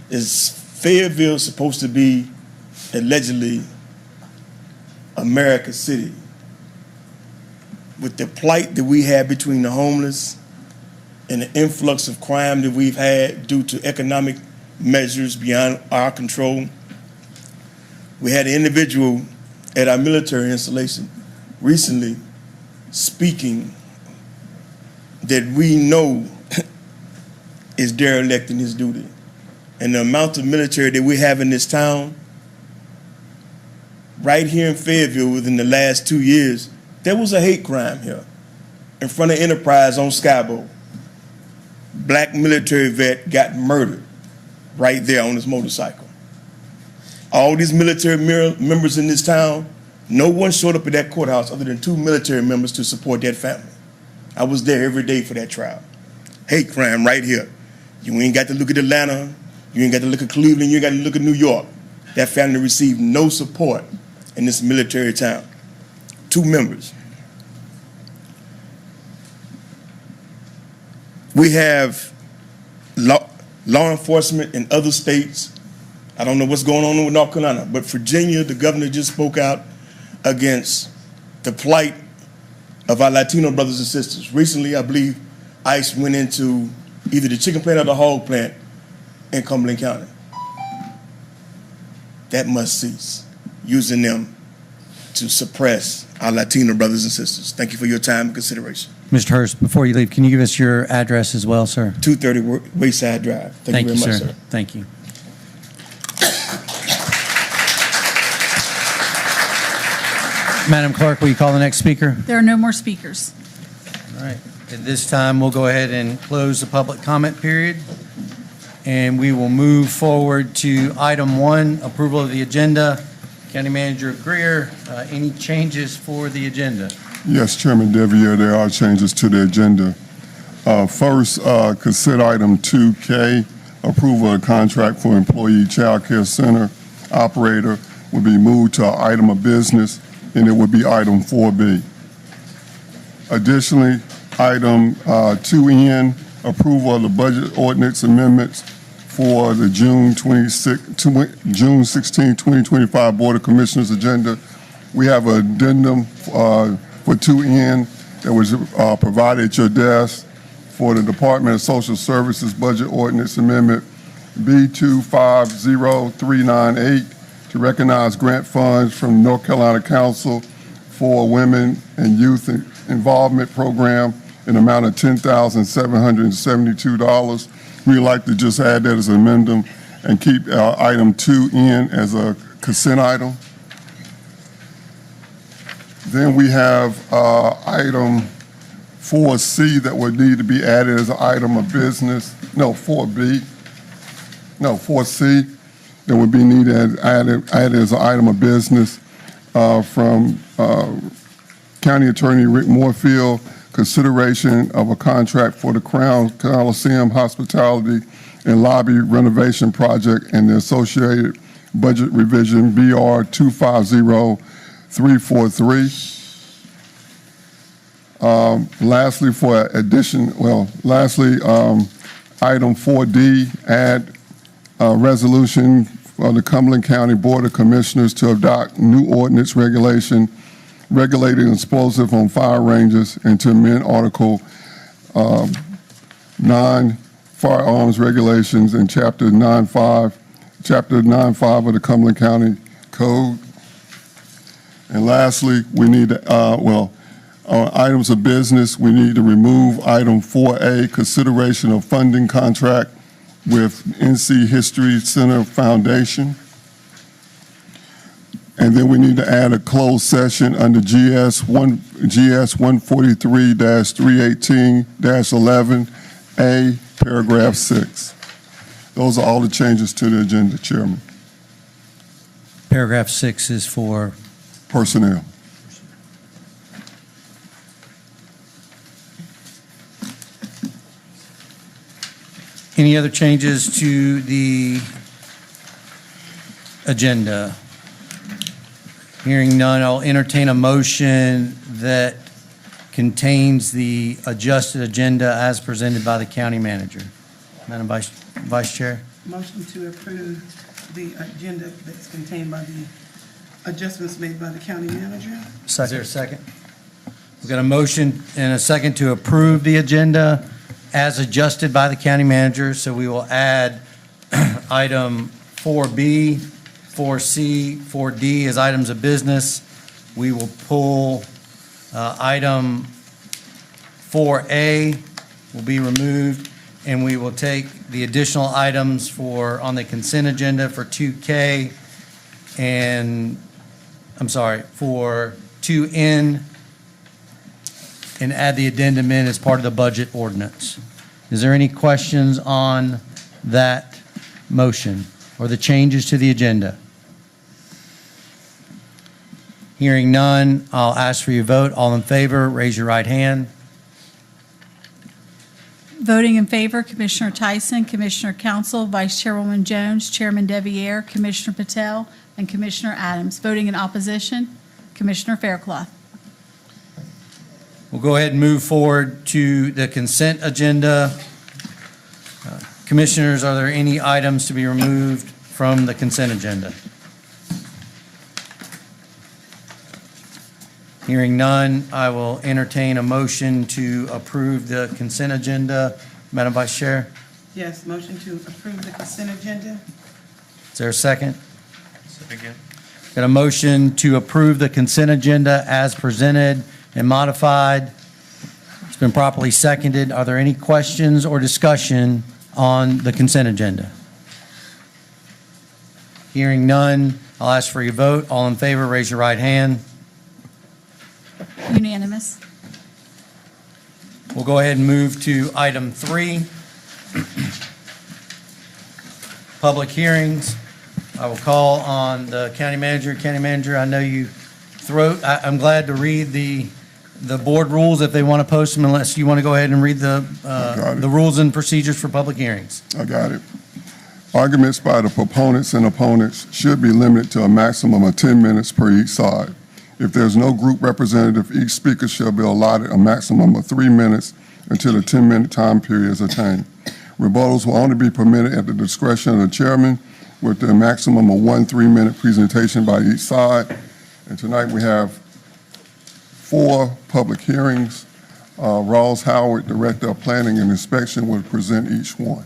is Fayetteville supposed to be allegedly America's city. With the plight that we have between the homeless and the influx of crime that we've had due to economic measures beyond our control, we had an individual at our military installation recently speaking that we know is derelict in his duty. And the amount of military that we have in this town, right here in Fayetteville within the last 2 years, there was a hate crime here in front of Enterprise on Skybo. Black military vet got murdered right there on his motorcycle. All these military members in this town, no one showed up at that courthouse other than 2 military members to support that family. I was there every day for that trial. Hate crime right here. You ain't got to look at Atlanta. You ain't got to look at Cleveland. You ain't got to look at New York. That family received no support in this military town. 2 members. We have law enforcement in other states. I don't know what's going on with North Carolina, but Virginia, the governor just spoke out against the plight of our Latino brothers and sisters. Recently, I believe ICE went into either the chicken plant or the hog plant in Cumberland County. That must cease, using them to suppress our Latino brothers and sisters. Thank you for your time and consideration. Mr. Hurst, before you leave, can you give us your address as well, sir? 230 Wayside Drive. Thank you very much, sir. Thank you. Madam Clerk, will you call the next speaker? There are no more speakers. All right. At this time, we'll go ahead and close the public comment period. And we will move forward to item 1, approval of the agenda. County Manager Greer, any changes for the agenda? Yes, Chairman Deviere, there are changes to the agenda. First, consider item 2K, approval of contract for employee child care center operator will be moved to an item of business, and it would be item 4B. Additionally, item 2N, approval of the budget ordinance amendments for the June 16, 2025 Board of Commissioners agenda. We have an addendum for 2N that was provided at your desk for the Department of Social Services Budget Ordinance Amendment B250398 to recognize grant funds from North Carolina Council for Women and Youth Involvement Program in the amount of $10,772. We'd like to just add that as an amendment and keep item 2N as a consent item. Then we have item 4C that would need to be added as an item of business. No, 4B. No, 4C that would be needed added as an item of business from County Attorney Rick Moorfield, consideration of a contract for the Crown Coliseum Hospitality and Lobby Renovation Project and the associated budget revision BR 250343. Lastly, item 4D, add a resolution for the Cumberland County Board of Commissioners to adopt new ordinance regulating explosive on fire ranges and to amend Article 9 firearms regulations in Chapter 9.5 of the Cumberland County Code. And lastly, we need to, items of business, we need to remove item 4A, consideration of funding contract with NC History Center Foundation. And then we need to add a closed session under GS 143-318-11A, paragraph 6. Those are all the changes to the agenda, Chairman. Paragraph 6 is for personnel. Any other changes to the agenda? Hearing none, I'll entertain a motion that contains the adjusted agenda as presented by the county manager. Madam Vice Chair. Motion to approve the agenda that's contained by the adjustments made by the county manager. Is there a second? We've got a motion and a second to approve the agenda as adjusted by the county manager. So we will add item 4B, 4C, 4D as items of business. We will pull item 4A will be removed, and we will take the additional items on the consent agenda for 2K and, for 2N and add the addendum in as part of the budget ordinance. Is there any questions on that motion or the changes to the agenda? Hearing none, I'll ask for your vote. All in favor, raise your right hand. Voting in favor, Commissioner Tyson, Commissioner Council, Vice Chairwoman Jones, Chairman Deviere, Commissioner Patel, and Commissioner Adams. Voting in opposition, Commissioner Faircloth. We'll go ahead and move forward to the consent agenda. Commissioners, are there any items to be removed from the consent agenda? Hearing none, I will entertain a motion to approve the consent agenda. Madam Vice Chair, Yes, motion to approve the consent agenda. is there a second? Second. Got a motion to approve the consent agenda as presented and modified. It's been properly seconded. Are there any questions or discussion on the consent agenda? Hearing none, I'll ask for your vote. All in favor, raise your right hand. Unanimous. We'll go ahead and move to item 3. Public hearings. I will call on the county manager. County manager, I know I'm glad to read the board rules if they want to post them, unless you want to go ahead and read the rules and procedures for public hearings. I got it. Arguments by the proponents and opponents should be limited to a maximum of 10 minutes per each side. If there's no group representative, each speaker shall be allotted a maximum of 3 minutes until the 10-minute time period is attained. Rebuttals will only be permitted at the discretion of the chairman, with a maximum of 1 3-minute presentation by each side. And tonight we have 4 public hearings. Rawls Howard, Director of Planning and Inspection, will present each one.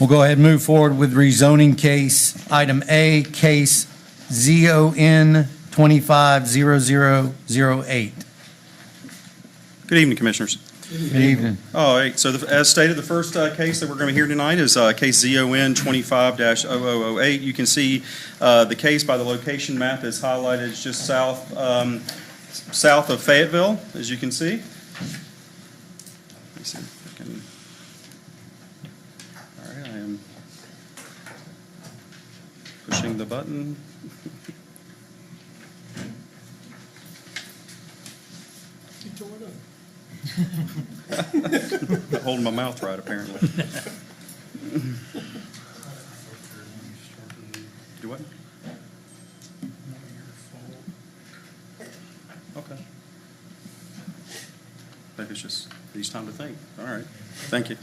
We'll go ahead and move forward with rezoning case. Item A, case ZON 250008. Good evening, Commissioners. Good evening. All right, so as stated, the first case that we're going to hear tonight is case ZON 25-0008. You can see the case by the location map is highlighted. It's just south of Fayetteville, as you can see. Let me see if I can. All right, I am pushing the button. Not holding my mouth right, apparently. Do what? Okay. Maybe it's just needs time to think. All right. Thank you.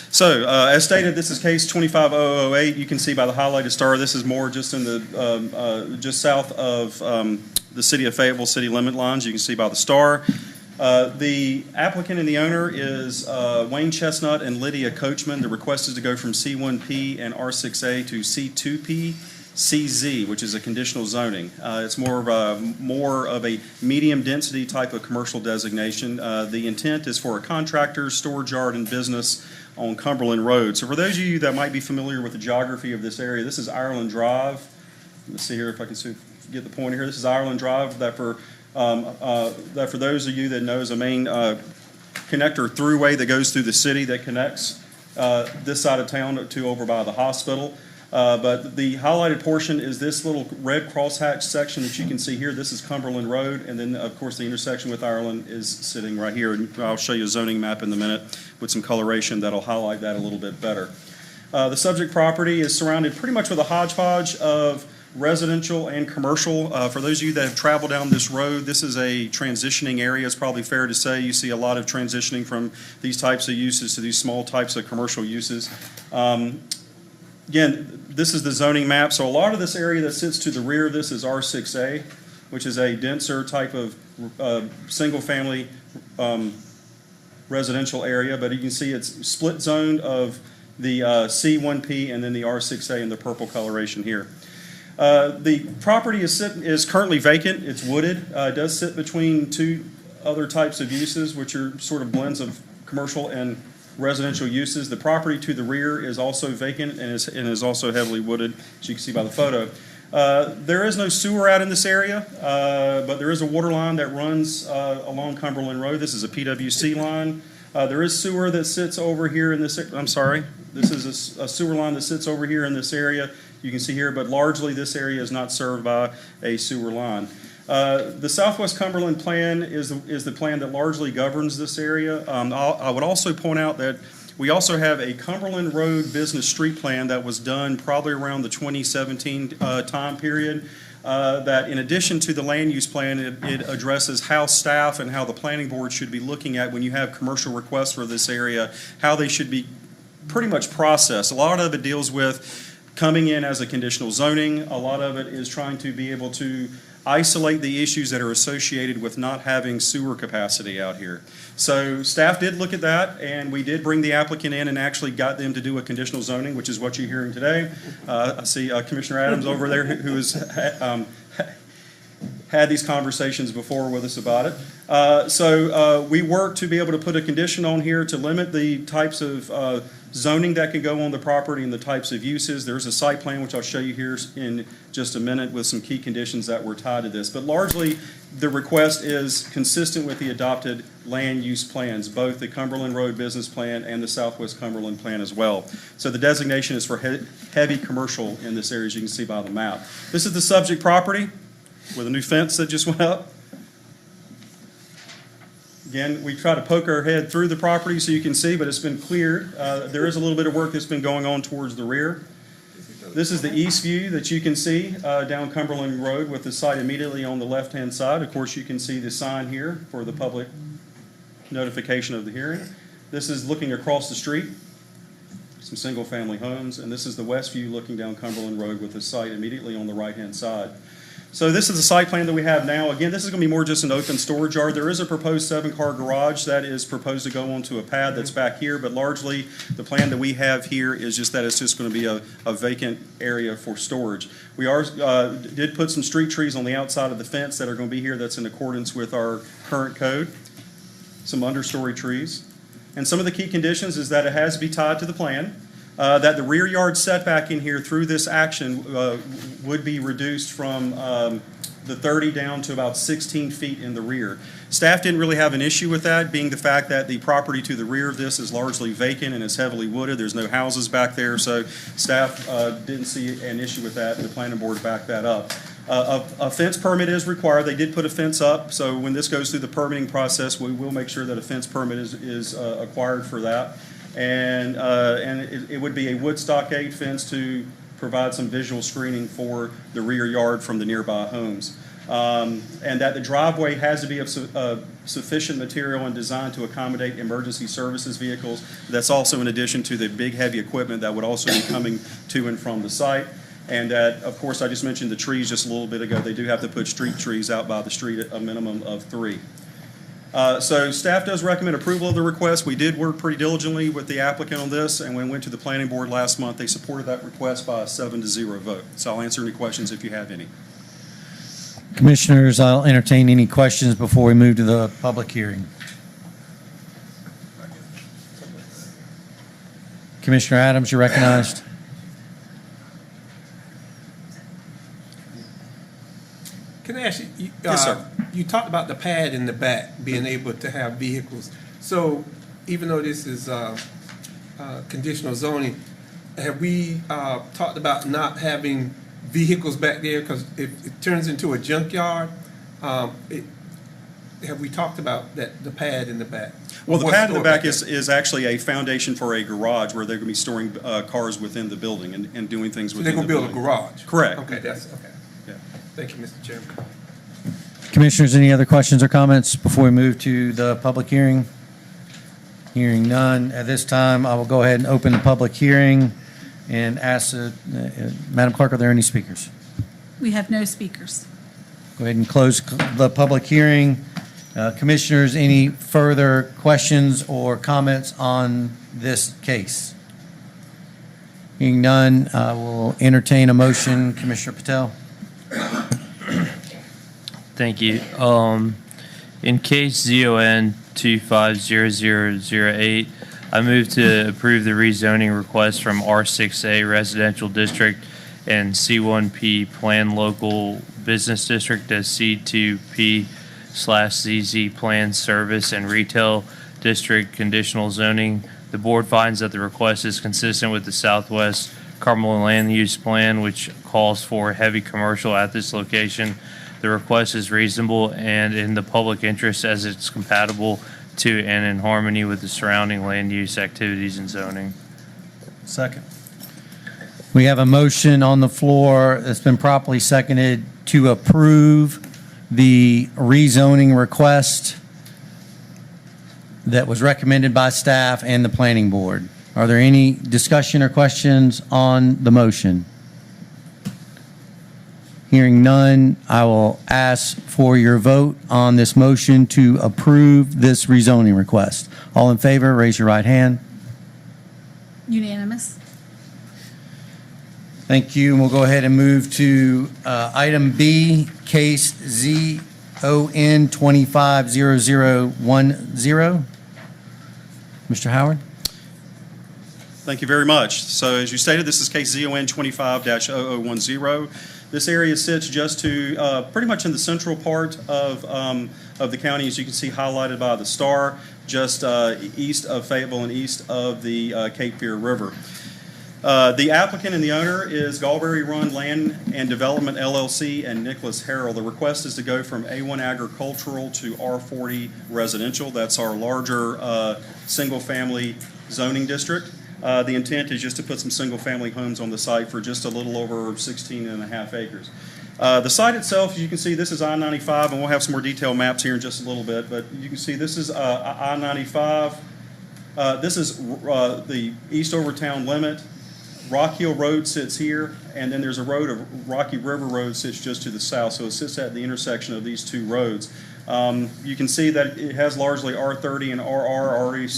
So, as stated, this is case 250008. You can see by the highlighted star, this is more just in the just south of the city of Fayetteville city limit lines. You can see by the star. The applicant and the owner is Wayne Chestnut and Lydia Coachman. The request is to go from C1P and R6A to C2P, CZ, which is a conditional zoning. It's more of a medium density type of commercial designation. The intent is for a contractor, storage yard, and business on Cumberland Road. So for those of you that might be familiar with the geography of this area, this is Ireland Drive. Let's see here if I can get the pointer here. This is Ireland Drive. That for those of you that know is a main connector throughway that goes through the city that connects this side of town to over by the hospital. But the highlighted portion is this little red crosshatch section that you can see here. This is Cumberland Road, and then of course the intersection with Ireland is sitting right here. And I'll show you a zoning map in a minute with some coloration that'll highlight that a little bit better. The subject property is surrounded pretty much with a hodgepodge of residential and commercial. For those of you that have traveled down this road, this is a transitioning area. It's probably fair to say you see a lot of transitioning from these types of uses to these small types of commercial uses. Again, this is the zoning map. So a lot of this area that sits to the rear of this is R6A, which is a denser type of single-family residential area. But you can see it's split zoned of the C1P and then the R6A in the purple coloration here. The property is currently vacant. It's wooded. It does sit between 2 other types of uses, which are sort of blends of commercial and residential uses. The property to the rear is also vacant and is also heavily wooded, as you can see by the photo. There is no sewer out in this area, but there is a water line that runs along Cumberland Road. This is a PWC line. There is sewer that sits over here in this. I'm sorry. This is a sewer line that sits over here in this area. You can see here, but largely this area is not served by a sewer line. The Southwest Cumberland plan is the plan that largely governs this area. I would also point out that we also have a Cumberland Road Business Street Plan that was done probably around the 2017 time period. That in addition to the land use plan, it addresses how staff and how the planning board should be looking at when you have commercial requests for this area, how they should be pretty much processed. A lot of it deals with coming in as a conditional zoning. A lot of it is trying to be able to isolate the issues that are associated with not having sewer capacity out here. So staff did look at that, and we did bring the applicant in and actually got them to do a conditional zoning, which is what you're hearing today. I see Commissioner Adams over there who has had these conversations before with us about it. So we worked to be able to put a condition on here to limit the types of zoning that can go on the property and the types of uses. There's a site plan, which I'll show you here in just a minute, with some key conditions that were tied to this. But largely, the request is consistent with the adopted land use plans, both the Cumberland Road Business Plan and the Southwest Cumberland Plan as well. So the designation is for heavy commercial in this area, as you can see by the map. This is the subject property with a new fence that just went up. Again, we try to poke our head through the property so you can see, but it's been cleared. There is a little bit of work that's been going on towards the rear. This is the east view that you can see down Cumberland Road with the site immediately on the left-hand side. Of course, you can see the sign here for the public notification of the hearing. This is looking across the street, some single-family homes, and this is the west view looking down Cumberland Road with the site immediately on the right-hand side. So this is the site plan that we have now. Again, this is going to be more just an open storage yard. There is a proposed 7-car garage that is proposed to go onto a pad that's back here, but largely the plan that we have here is just that it's just going to be a vacant area for storage. We did put some street trees on the outside of the fence that are going to be here. That's in accordance with our current code. Some understory trees. And some of the key conditions is that it has to be tied to the plan. That the rear yard setback in here through this action would be reduced from the 30 down to about 16 feet in the rear. Staff didn't really have an issue with that, being the fact that the property to the rear of this is largely vacant and is heavily wooded. There's no houses back there, so staff didn't see an issue with that, and the planning board backed that up. A fence permit is required. They did put a fence up, so when this goes through the permitting process, we will make sure that a fence permit is acquired for that. And it would be a wood stockade fence to provide some visual screening for the rear yard from the nearby homes. And that the driveway has to be of sufficient material and designed to accommodate emergency services vehicles. That's also in addition to the big heavy equipment that would also be coming to and from the site. And that, of course, I just mentioned the trees just a little bit ago. They do have to put street trees out by the street at a minimum of 3. So staff does recommend approval of the request. We did work pretty diligently with the applicant on this, and when we went to the planning board last month, they supported that request by a 7-0 vote. So I'll answer any questions if you have any. Commissioners, I'll entertain any questions before we move to the public hearing. Commissioner Adams, you're recognized. Can I ask you, Yes, sir. You talked about the pad in the back being able to have vehicles. So even though this is conditional zoning, have we talked about not having vehicles back there? Because if it turns into a junkyard, have we talked about that, the pad in the back? Well, the pad in the back is actually a foundation for a garage where they're going to be storing cars within the building and doing things within the building. So they're going to build a garage? Correct. Okay, that's okay. Yeah. Thank you, Mr. Chairman. Commissioners, any other questions or comments before we move to the public hearing? Hearing none. At this time, I will go ahead and open the public hearing and ask, Madam Clerk, are there any speakers? We have no speakers. Go ahead and close the public hearing. Commissioners, any further questions or comments on this case? Hearing none, I will entertain a motion. Commissioner Patel. Thank you. In case ZON 250008, I move to approve the rezoning request from R6A Residential District and C1P Plan Local Business District as C2P/ZZ Plan Service and Retail District conditional zoning. The board finds that the request is consistent with the Southwest Cumberland Land Use Plan, which calls for heavy commercial at this location. The request is reasonable and in the public interest as it's compatible to and in harmony with the surrounding land use activities and zoning. Second. We have a motion on the floor that's been properly seconded to approve the rezoning request that was recommended by staff and the planning board. Are there any discussion or questions on the motion? Hearing none, I will ask for your vote on this motion to approve this rezoning request. All in favor, raise your right hand. Unanimous. Thank you, and we'll go ahead and move to item B, case ZON 250010. Mr. Howard? Thank you very much. So as you stated, this is case ZON 25-0010. This area sits just to pretty much in the central part of the county, as you can see highlighted by the star, just east of Fayetteville and east of the Cape Fear River. The applicant and the owner is Gallberry Run Land and Development LLC and Nicholas Harrell. The request is to go from A1 agricultural to R40 residential. That's our larger single-family zoning district. The intent is just to put some single-family homes on the site for just a little over 16 and a half acres. The site itself, as you can see, this is I-95, and we'll have some more detailed maps here in just a little bit, but you can see this is I-95. This is the Eastover town limit. Rock Hill Road sits here, and then there's a road of Rocky River Road sits just to the south, so it sits at the intersection of these two roads. You can see that it has largely R30 and RR already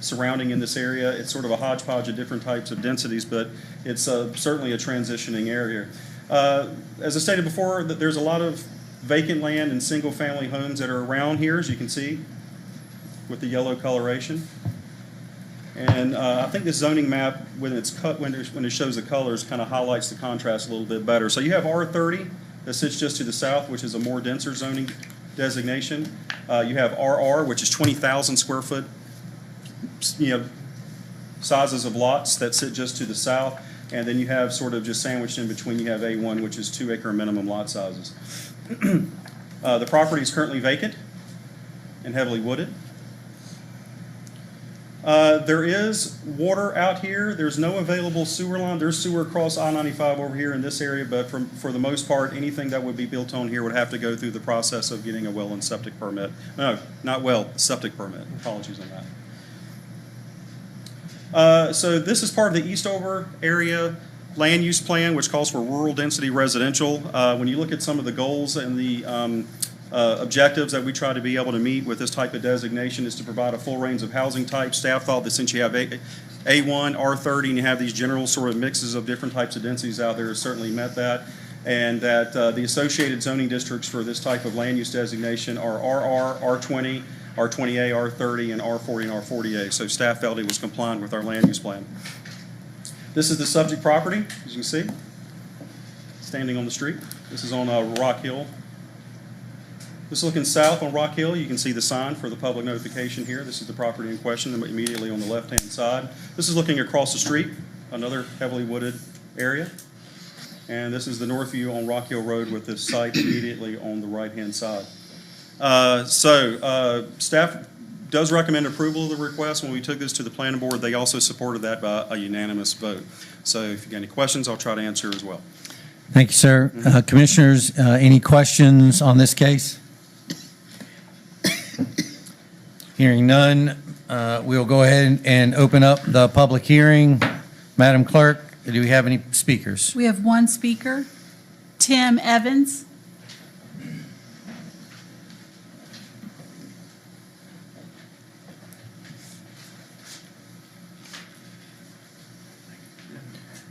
surrounding in this area. It's sort of a hodgepodge of different types of densities, but it's certainly a transitioning area. As I stated before, that there's a lot of vacant land and single-family homes that are around here, as you can see, with the yellow coloration. And I think this zoning map, when it's cut, when it shows the colors, kind of highlights the contrast a little bit better. So you have R30 that sits just to the south, which is a more denser zoning designation. You have RR, which is 20,000 square foot, sizes of lots that sit just to the south. And then you have sort of just sandwiched in between, you have A1, which is 2-acre minimum lot sizes. The property is currently vacant and heavily wooded. There is water out here. There's no available sewer line. There's sewer across I-95 over here in this area, but for the most part, anything that would be built on here would have to go through the process of getting a well and septic permit. No, not well, septic permit. Apologies on that. So this is part of the Eastover area land use plan, which calls for rural density residential. When you look at some of the goals and the objectives that we try to be able to meet with this type of designation is to provide a full range of housing types. Staff thought that since you have A1, R30, and you have these general sort of mixes of different types of densities out there, it certainly met that. And that the associated zoning districts for this type of land use designation are RR, R20, R20A, R30, and R40 and R40A. So staff felt it was compliant with our land use plan. This is the subject property, as you can see, standing on the street. This is on Rock Hill. Just looking south on Rock Hill, you can see the sign for the public notification here. This is the property in question immediately on the left-hand side. This is looking across the street, another heavily wooded area. And this is the north view on Rock Hill Road with this site immediately on the right-hand side. Staff does recommend approval of the request. When we took this to the planning board, they also supported that by a unanimous vote. So if you got any questions, I'll try to answer as well. Thank you, sir. Commissioners, any questions on this case? Hearing none, we'll go ahead and open up the public hearing. Madam Clerk, do we have any speakers? We have one speaker, Tim Evans.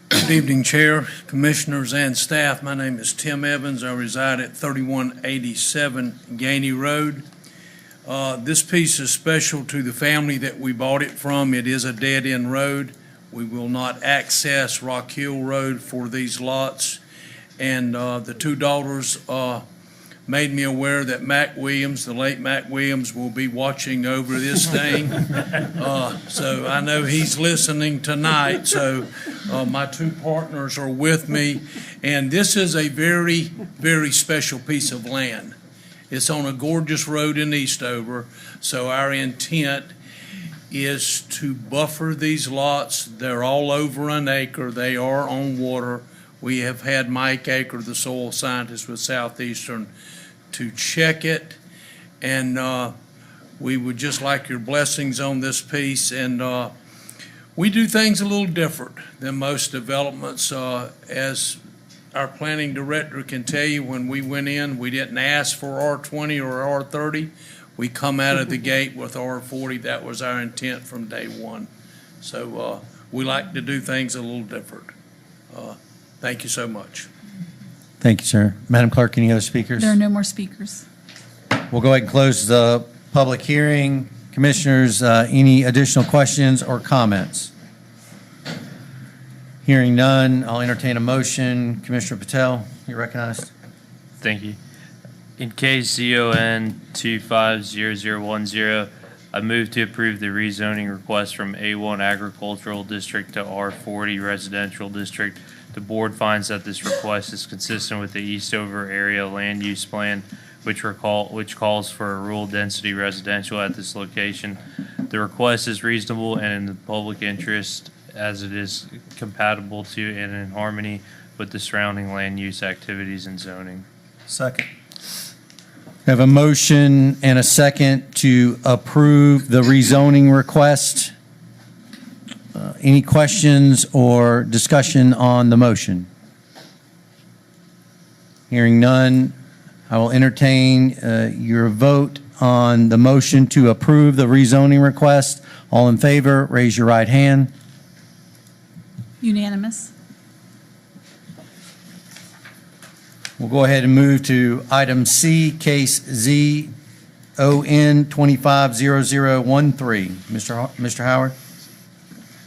Good evening, Chair, Commissioners, and staff. My name is Tim Evans. I reside at 3187 Gainey Road. This piece is special to the family that we bought it from. It is a dead-end road. We will not access Rock Hill Road for these lots. And the two daughters made me aware that Mac Williams, the late Mac Williams, will be watching over this thing. So I know he's listening tonight. So my two partners are with me. And this is a very, very special piece of land. It's on a gorgeous road in Eastover, so our intent is to buffer these lots. They're all over an acre. They are on water. We have had Mike Aker, the soil scientist with Southeastern, to check it, and we would just like your blessings on this piece. And we do things a little different than most developments. As our planning director can tell you, when we went in, we didn't ask for R20 or R30. We come out of the gate with R40. That was our intent from day one. So we like to do things a little different. Thank you so much. Thank you, sir. Madam Clerk, any other speakers? There are no more speakers. We'll go ahead and close the public hearing. Commissioners, any additional questions or comments? Hearing none, I'll entertain a motion. Commissioner Patel, you're recognized. Thank you. In case ZON 250010, I move to approve the rezoning request from A1 Agricultural District to R40 Residential District. The board finds that this request is consistent with the Eastover Area Land Use Plan, which calls for a rural density residential at this location. The request is reasonable and in the public interest, as it is compatible to and in harmony with the surrounding land use activities and zoning. Second. We have a motion and a second to approve the rezoning request. Any questions or discussion on the motion? Hearing none, I will entertain your vote on the motion to approve the rezoning request. All in favor, raise your right hand. Unanimous. We'll go ahead and move to item C, case ZON 250013. Mr. Howard?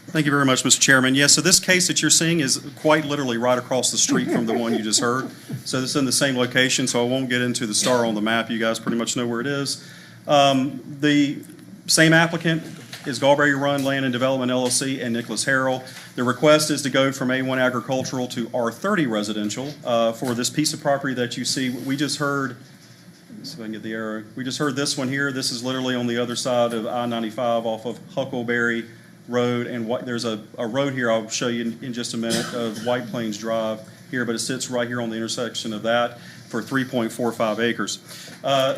Thank you very much, Mr. Chairman. Yes, so this case that you're seeing is quite literally right across the street from the one you just heard. So this is in the same location, so I won't get into the star on the map. You guys pretty much know where it is. The same applicant is Galberry Run Land and Development LLC and Nicholas Harrell. The request is to go from A1 Agricultural to R30 Residential. For this piece of property that you see, we just heard, let's see if I can get the arrow. We just heard this one here. This is literally on the other side of I-95 off of Huckleberry Road, and there's a road here I'll show you in just a minute of White Plains Drive here, but it sits right here on the intersection of that for 3.45 acres.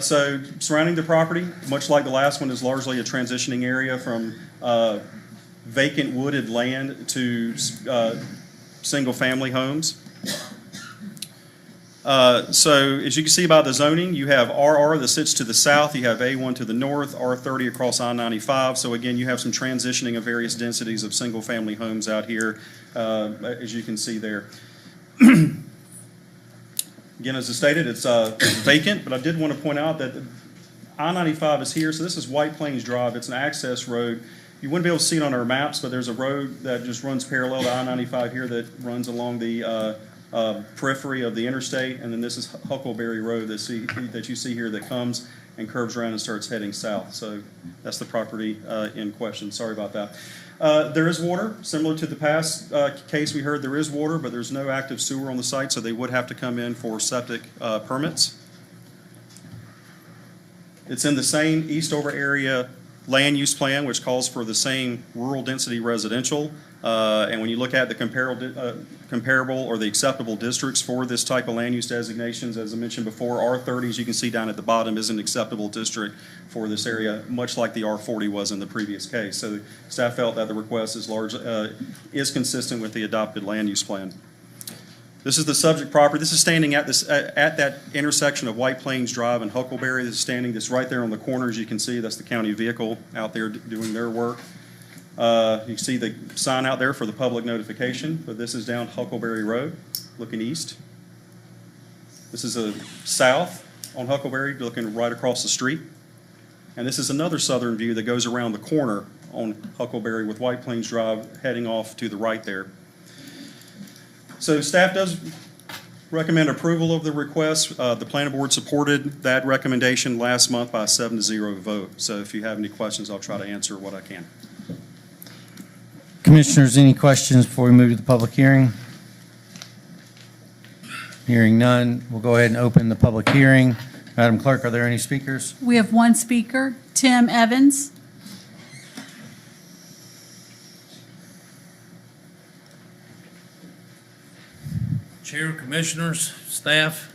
So surrounding the property, much like the last one, is largely a transitioning area from vacant wooded land to single-family homes. So as you can see by the zoning, you have RR that sits to the south, you have A1 to the north, R30 across I-95. So again, you have some transitioning of various densities of single-family homes out here, as you can see there. Again, as I stated, it's vacant, but I did want to point out that I-95 is here. So this is White Plains Drive. It's an access road. You wouldn't be able to see it on our maps, but there's a road that just runs parallel to I-95 here that runs along the periphery of the interstate, and then this is Huckleberry Road that you see here that comes and curves around and starts heading south. So that's the property in question. Sorry about that. There is water, similar to the past case we heard. There is water, but there's no active sewer on the site, so they would have to come in for septic permits. It's in the same Eastover area land use plan, which calls for the same rural density residential. And when you look at the comparable or the acceptable districts for this type of land use designations, as I mentioned before, R30, as you can see down at the bottom, is an acceptable district for this area, much like the R40 was in the previous case. So staff felt that the request is consistent with the adopted land use plan. This is the subject property. This is standing at that intersection of White Plains Drive and Huckleberry. This is standing just right there on the corner, as you can see. That's the county vehicle out there doing their work. You can see the sign out there for the public notification, but this is down Huckleberry Road, looking east. This is a south on Huckleberry, looking right across the street. And this is another southern view that goes around the corner on Huckleberry with White Plains Drive heading off to the right there. So staff does recommend approval of the request. The planning board supported that recommendation last month by a 7-0 vote. So if you have any questions, I'll try to answer what I can. Commissioners, any questions before we move to the public hearing? Hearing none, we'll go ahead and open the public hearing. Madam Clerk, are there any speakers? We have one speaker, Tim Evans. Chair, Commissioners, staff,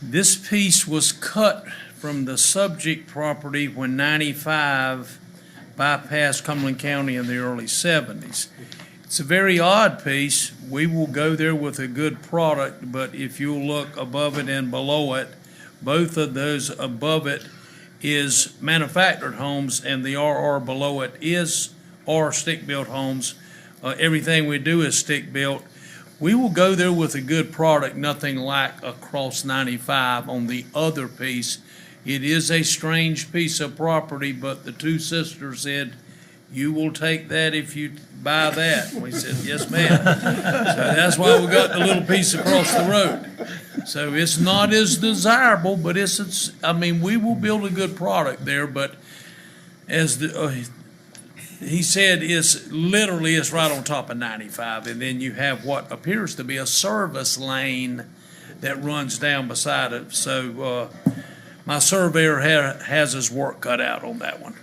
this piece was cut from the subject property when 95 bypassed Cumberland County in the early 70s. It's a very odd piece. We will go there with a good product, but if you look above it and below it, both of those above it is manufactured homes, and the RR below it are stick-built homes. Everything we do is stick-built. We will go there with a good product, nothing like across 95 on the other piece. It is a strange piece of property, but the two sisters said, "You will take that if you buy that." We said, "Yes, ma'am." So that's why we got the little piece across the road. So it's not as desirable, but we will build a good product there, but as he said, it's right on top of 95, and then you have what appears to be a service lane that runs down beside it. So my surveyor has his work cut out on that one.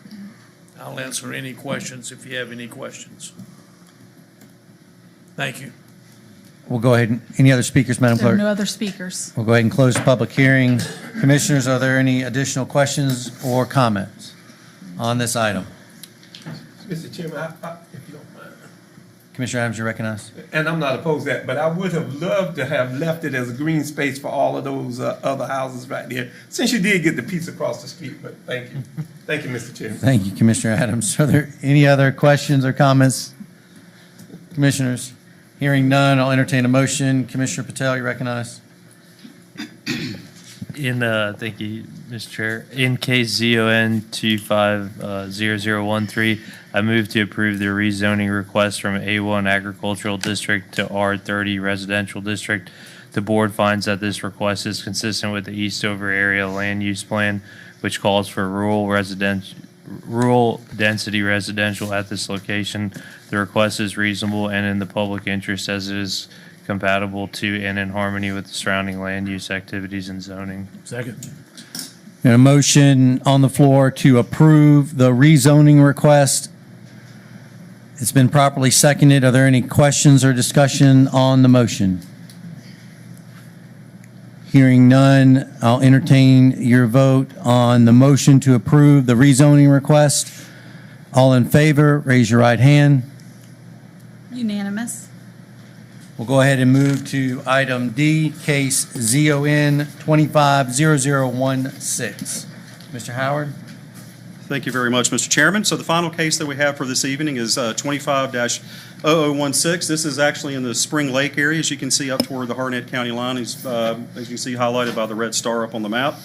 I'll answer any questions if you have any questions. Thank you. We'll go ahead. Any other speakers, Madam There are Clerk? no other speakers. We'll go ahead and close the public hearing. Commissioners, are there any additional questions or comments on this item? Mr. Chairman, if you don't mind. Commissioner Adams, you recognize? And I'm not opposed to that, but I would have loved to have left it as a green space for all of those other houses right there, since you did get the piece across the street, but thank you. Thank you, Mr. Chairman. Thank you, Commissioner Adams. Are there any other questions or comments? Commissioners, hearing none, I'll entertain a motion. Commissioner Patel, you recognize? Thank you, Mr. Chair. In case ZON 250013, I move to approve the rezoning request from A1 Agricultural District to R30 Residential District. The board finds that this request is consistent with the Eastover Area Land Use Plan, which calls for rural density residential at this location. The request is reasonable and in the public interest as it is compatible to and in harmony with the surrounding land use activities and zoning. Second. And a motion on the floor to approve the rezoning request. It's been properly seconded. Are there any questions or discussion on the motion? Hearing none, I'll entertain your vote on the motion to approve the rezoning request. All in favor, raise your right hand. Unanimous. We'll go ahead and move to item D, case ZON 250016. Mr. Howard? Thank you very much, Mr. Chairman. So the final case that we have for this evening is 25-0016. This is actually in the Spring Lake area, as you can see up toward the Harnett County line, as you can see highlighted by the red star up on the map.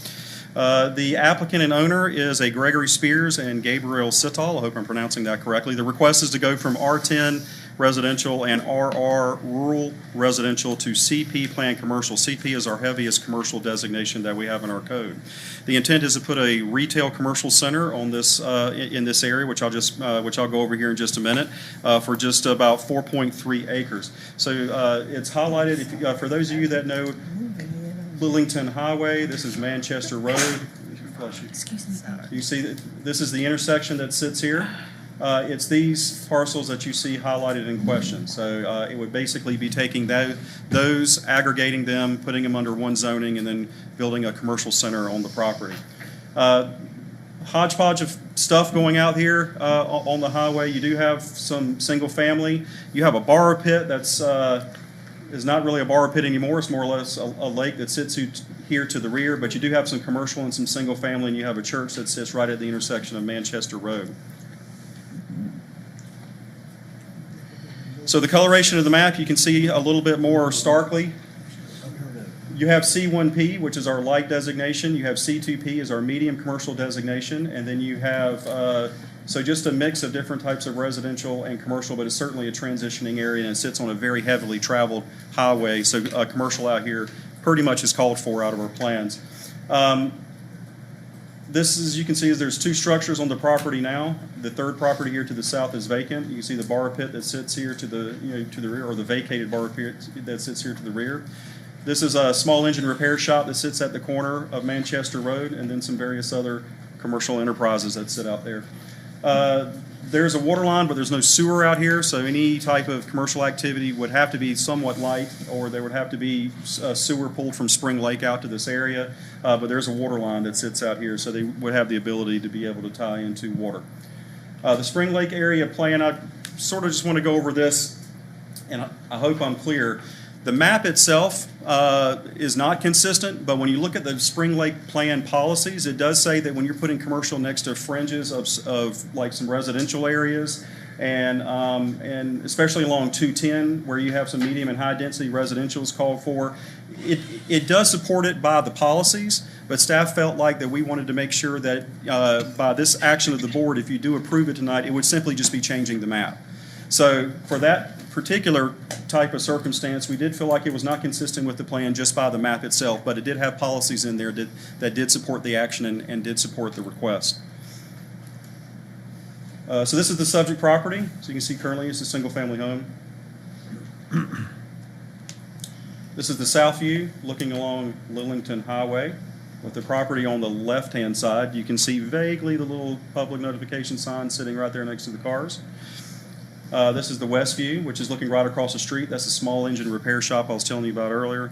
The applicant and owner is a Gregory Spears and Gabriel Sital. I hope I'm pronouncing that correctly. The request is to go from R10 residential and RR rural residential to CP plan commercial. CP is our heaviest commercial designation that we have in our code. The intent is to put a retail commercial center on this in this area, which I'll go over here in just a minute, for just about 4.3 acres. So it's highlighted. For those of you that know Lillington Highway, this is Manchester Road. Excuse me. You see that this is the intersection that sits here. It's these parcels that you see highlighted in question. So it would basically be taking those, aggregating them, putting them under one zoning, and then building a commercial center on the property. Hodgepodge of stuff going out here on the highway. You do have some single family. You have a borrow pit that's is not really a borrow pit anymore. It's more or less a lake that sits here to the rear, but you do have some commercial and some single family, and you have a church that sits right at the intersection of Manchester Road. So the coloration of the map, you can see a little bit more starkly. You have C1P, which is our light designation. You have C2P as our medium commercial designation. And then you have, so just a mix of different types of residential and commercial, but it's certainly a transitioning area, and it sits on a very heavily traveled highway. So commercial out here pretty much is called for out of our plans. This, as you can see, is there's two structures on the property now. The third property here to the south is vacant. You can see the borrow pit that sits here to the to the rear, or the vacated borrow pit that sits here to the rear. This is a small engine repair shop that sits at the corner of Manchester Road, and then some various other commercial enterprises that sit out there. There's a water line, but there's no sewer out here, so any type of commercial activity would have to be somewhat light, or there would have to be a sewer pulled from Spring Lake out to this area. But there's a water line that sits out here, so they would have the ability to be able to tie into water. The Spring Lake area plan, I sort of just want to go over this and I hope I'm clear, the map itself is not consistent, but when you look at the Spring Lake Plan policies, it does say that when you're putting commercial next to fringes of like some residential areas, and especially along 210 where you have some medium and high density residential is called for, it does support it by the policies, but staff felt like that we wanted to make sure that by this action of the board, if you do approve it tonight, it would simply just be changing the map. So for that particular type of circumstance, we did feel like it was not consistent with the plan just by the map itself, but it did have policies in there that did support the action and did support the request. So this is the subject property. So you can see currently it's a single-family home. This is the south view looking along Lillington Highway with the property on the left-hand side. You can see vaguely the little public notification sign sitting right there next to the cars. This is the west view, which is looking right across the street. That's the small engine repair shop I was telling you about earlier.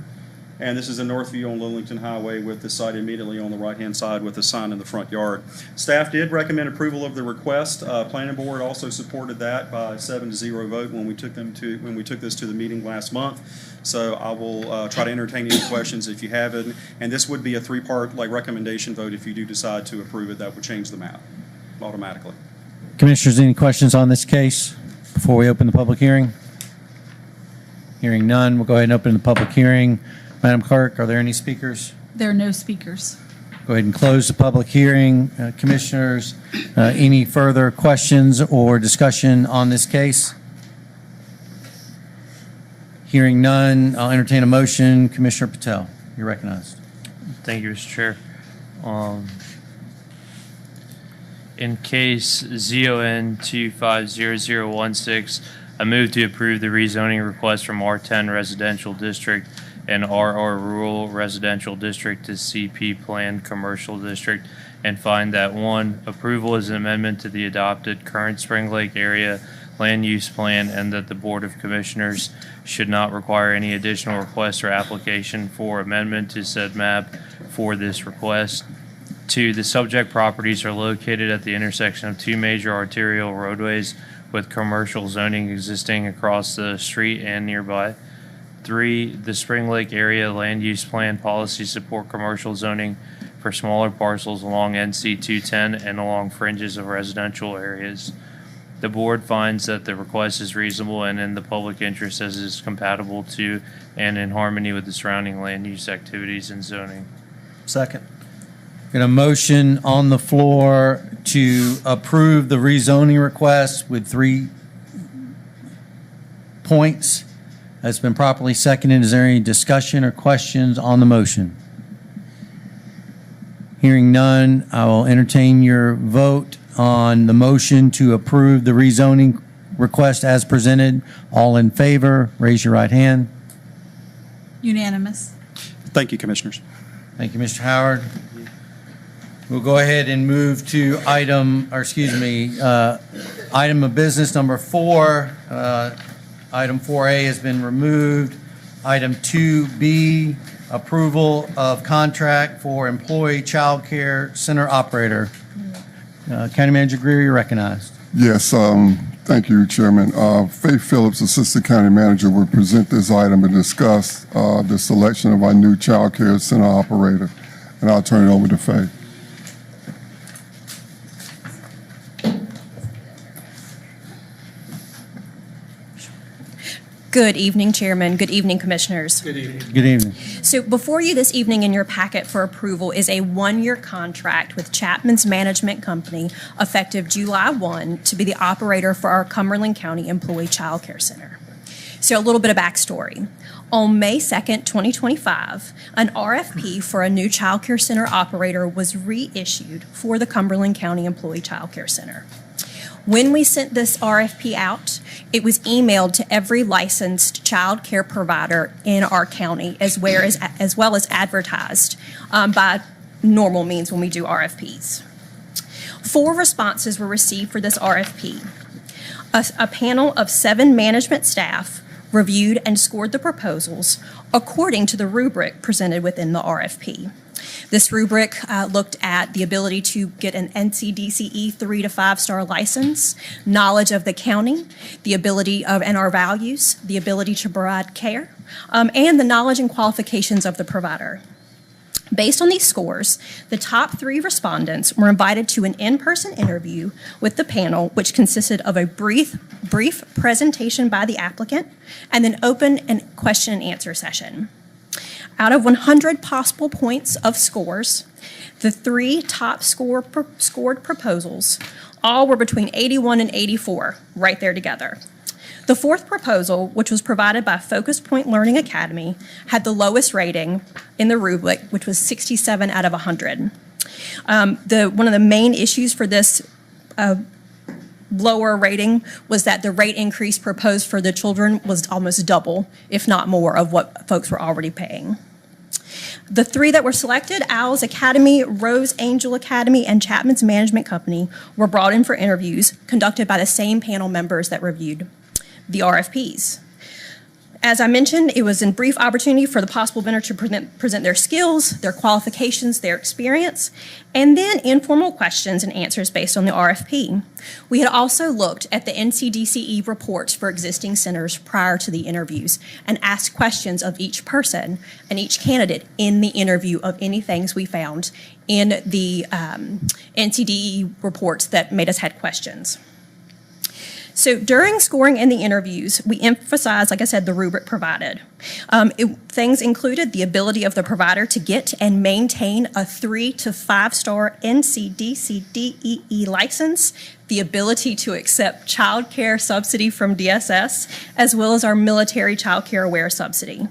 And this is the north view on Lillington Highway with the site immediately on the right-hand side with the sign in the front yard. Staff did recommend approval of the request. Planning board also supported that by a 7-0 vote when we took this to the meeting last month. So I will try to entertain any questions if you have it. And this would be a three-part recommendation vote if you do decide to approve it. That would change the map automatically. Commissioners, any questions on this case before we open the public hearing? Hearing none, we'll go ahead and open the public hearing. Madam Clerk, are there any speakers? There are no speakers. Go ahead and close the public hearing. Commissioners, any further questions or discussion on this case? Hearing none, I'll entertain a motion. Commissioner Patel, you're recognized. Thank you, Mr. Chair. In case ZON 250016, I move to approve the rezoning request from R10 Residential District and RR Rural Residential District to CP Planned Commercial District, and find that 1, approval is an amendment to the adopted current Spring Lake area land use plan, and that the Board of Commissioners should not require any additional request or application for amendment to said map for this request. 2, the subject properties are located at the intersection of 2 major arterial roadways with commercial zoning existing across the street and nearby. 3, the Spring Lake area land use plan policies support commercial zoning for smaller parcels along NC 210 and along fringes of residential areas. The board finds that the request is reasonable and in the public interest as it is compatible to and in harmony with the surrounding land use activities and zoning. Second. Got a motion on the floor to approve the rezoning request with 3 points. Has been properly seconded. Is there any discussion or questions on the motion? Hearing none, I will entertain your vote on the motion to approve the rezoning request as presented. All in favor, raise your right hand. Unanimous. Thank you, Commissioners. Thank you, Mr. Howard. We'll go ahead and move to item of business number 4. Item 4A has been removed. Item 2B, approval of contract for employee child care center operator. County Manager Greer, you're recognized. Yes, thank you, Chairman. Faith Phillips, Assistant County Manager, will present this item and discuss the selection of our new child care center operator. And I'll turn it over to Faith. Good evening, Chairman. Good evening, Commissioners. Good evening. Good evening. So before you this evening in your packet for approval is a 1-year contract with Chapman's Management Company effective July 1 to be the operator for our Cumberland County Employee Child Care Center. So a little bit of backstory. On May 2nd, 2025, an RFP for a new child care center operator was reissued for the Cumberland County Employee Child Care Center. When we sent this RFP out, it was emailed to every licensed child care provider in our county, as well as advertised by normal means when we do RFPs. 4 responses were received for this RFP. A panel of 7 management staff reviewed and scored the proposals according to the rubric presented within the RFP. This rubric looked at the ability to get an NCDCE 3 to 5-star license, knowledge of the county, the ability of and our values, the ability to provide care, and the knowledge and qualifications of the provider. Based on these scores, the top 3 respondents were invited to an in-person interview with the panel, which consisted of a brief presentation by the applicant and an open and question and answer session. Out of 100 possible points of scores, the 3 top scored proposals all were between 81 and 84, right there together. The 4th proposal, which was provided by Focus Point Learning Academy, had the lowest rating in the rubric, which was 67 out of 100. One of the main issues for this lower rating was that the rate increase proposed for the children was almost double, if not more, of what folks were already paying. The 3 that were selected, Owls Academy, Rose Angel Academy, and Chapman's Management Company, were brought in for interviews conducted by the same panel members that reviewed the RFPs. As I mentioned, it was a brief opportunity for the possible vendor to present their skills, their qualifications, their experience, and then informal questions and answers based on the RFP. We had also looked at the NCDCE reports for existing centers prior to the interviews and asked questions of each person and each candidate in the interview of any things we found in the NCDE reports that made us had questions. So during scoring and the interviews, we emphasized, like I said, the rubric provided. Things included the ability of the provider to get and maintain a 3 to 5-star NCDCDEE license, the ability to accept child care subsidy from DSS, as well as our military child care aware subsidy.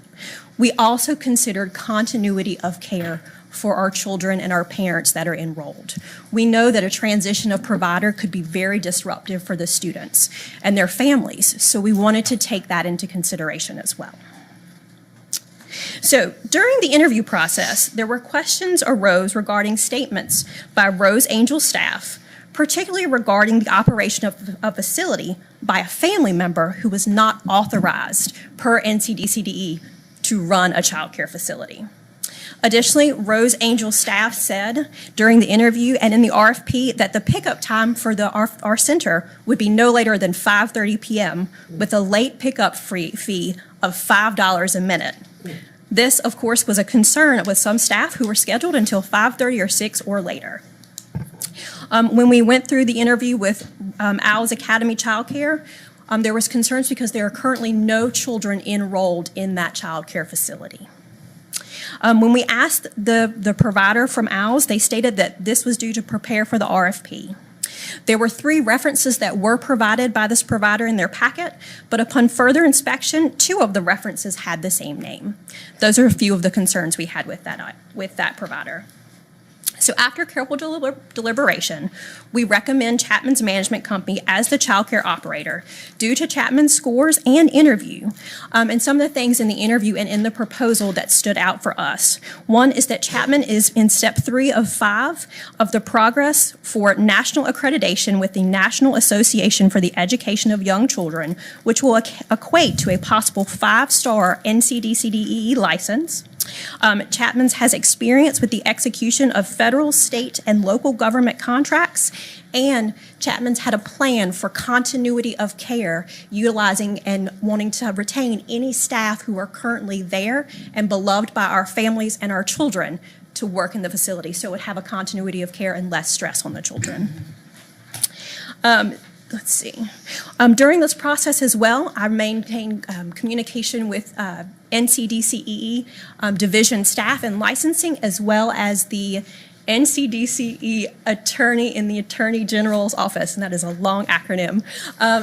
We also considered continuity of care for our children and our parents that are enrolled. We know that a transition of provider could be very disruptive for the students and their families, so we wanted to take that into consideration as well. So during the interview process, there were questions arose regarding statements by Rose Angel staff, particularly regarding the operation of a facility by a family member who was not authorized per NCDCDE to run a child care facility. Additionally, Rose Angel staff said during the interview and in the RFP that the pickup time for our center would be no later than 5:30 p.m. with a late pickup fee of $5 a minute. This, of course, was a concern with some staff who were scheduled until 5:30 or 6 or later. When we went through the interview with Owls Academy Childcare, there was concerns because there are currently no children enrolled in that child care facility. When we asked the provider from Owls, they stated that this was due to prepare for the RFP. There were 3 references that were provided by this provider in their packet, but upon further inspection, 2 of the references had the same name. Those are a few of the concerns we had with that provider. So after careful deliberation, we recommend Chapman's Management Company as the child care operator due to Chapman's scores and interview. And some of the things in the interview and in the proposal that stood out for us. One is that Chapman is in step 3 of 5 of the progress for national accreditation with the National Association for the Education of Young Children, which will equate to a possible 5-star NCDCDEE license. Chapman's has experience with the execution of federal, state, and local government contracts, and Chapman's had a plan for continuity of care, utilizing and wanting to retain any staff who are currently there and beloved by our families and our children to work in the facility, so it would have a continuity of care and less stress on the children. Let's see. During this process as well, I maintained communication with NCDCEE division staff and licensing, as well as the NCDCE attorney in the Attorney General's office, and that is a long acronym.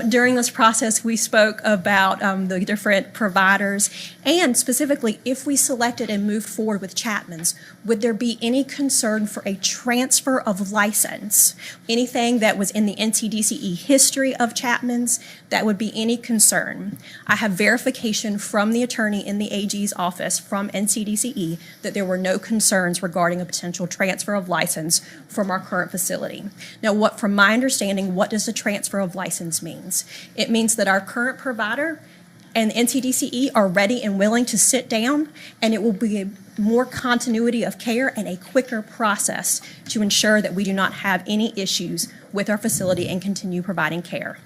During this process, we spoke about the different providers, and specifically, if we selected and moved forward with Chapman's, would there be any concern for a transfer of license? Anything that was in the NCDCE history of Chapman's that would be any concern? I have verification from the attorney in the AG's office from NCDCE that there were no concerns regarding a potential transfer of license from our current facility. Now, from my understanding, what does the transfer of license means? It means that our current provider and NCDCE are ready and willing to sit down, and it will be a more continuity of care and a quicker process to ensure that we do not have any issues with our facility and continue providing care.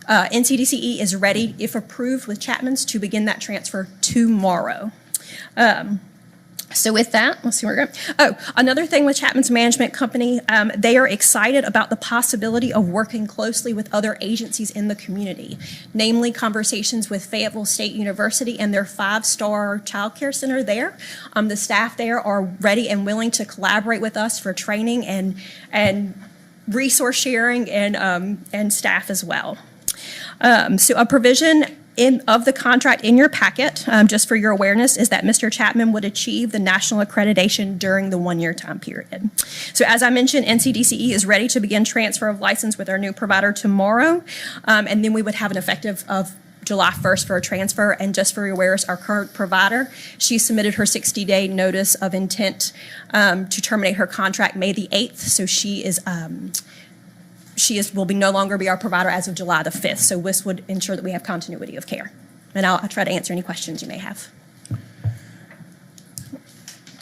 NCDCE is ready, if approved with Chapman's, to begin that transfer tomorrow. So with that, let's see where we're going. Oh, another thing with Chapman's Management Company, they are excited about the possibility of working closely with other agencies in the community, namely conversations with Fayetteville State University and their 5-star child care center there. The staff there are ready and willing to collaborate with us for training and resource sharing and staff as well. So a provision of the contract in your packet, just for your awareness, is that Mr. Chapman would achieve the national accreditation during the 1-year time period. So as I mentioned, NCDCE is ready to begin transfer of license with our new provider tomorrow, and then we would have an effective of July 1st for a transfer. And just for your awareness, our current provider, she submitted her 60-day notice of intent to terminate her contract May the 8th, so she will no longer be our provider as of July the 5th. So this would ensure that we have continuity of care. And I'll try to answer any questions you may have.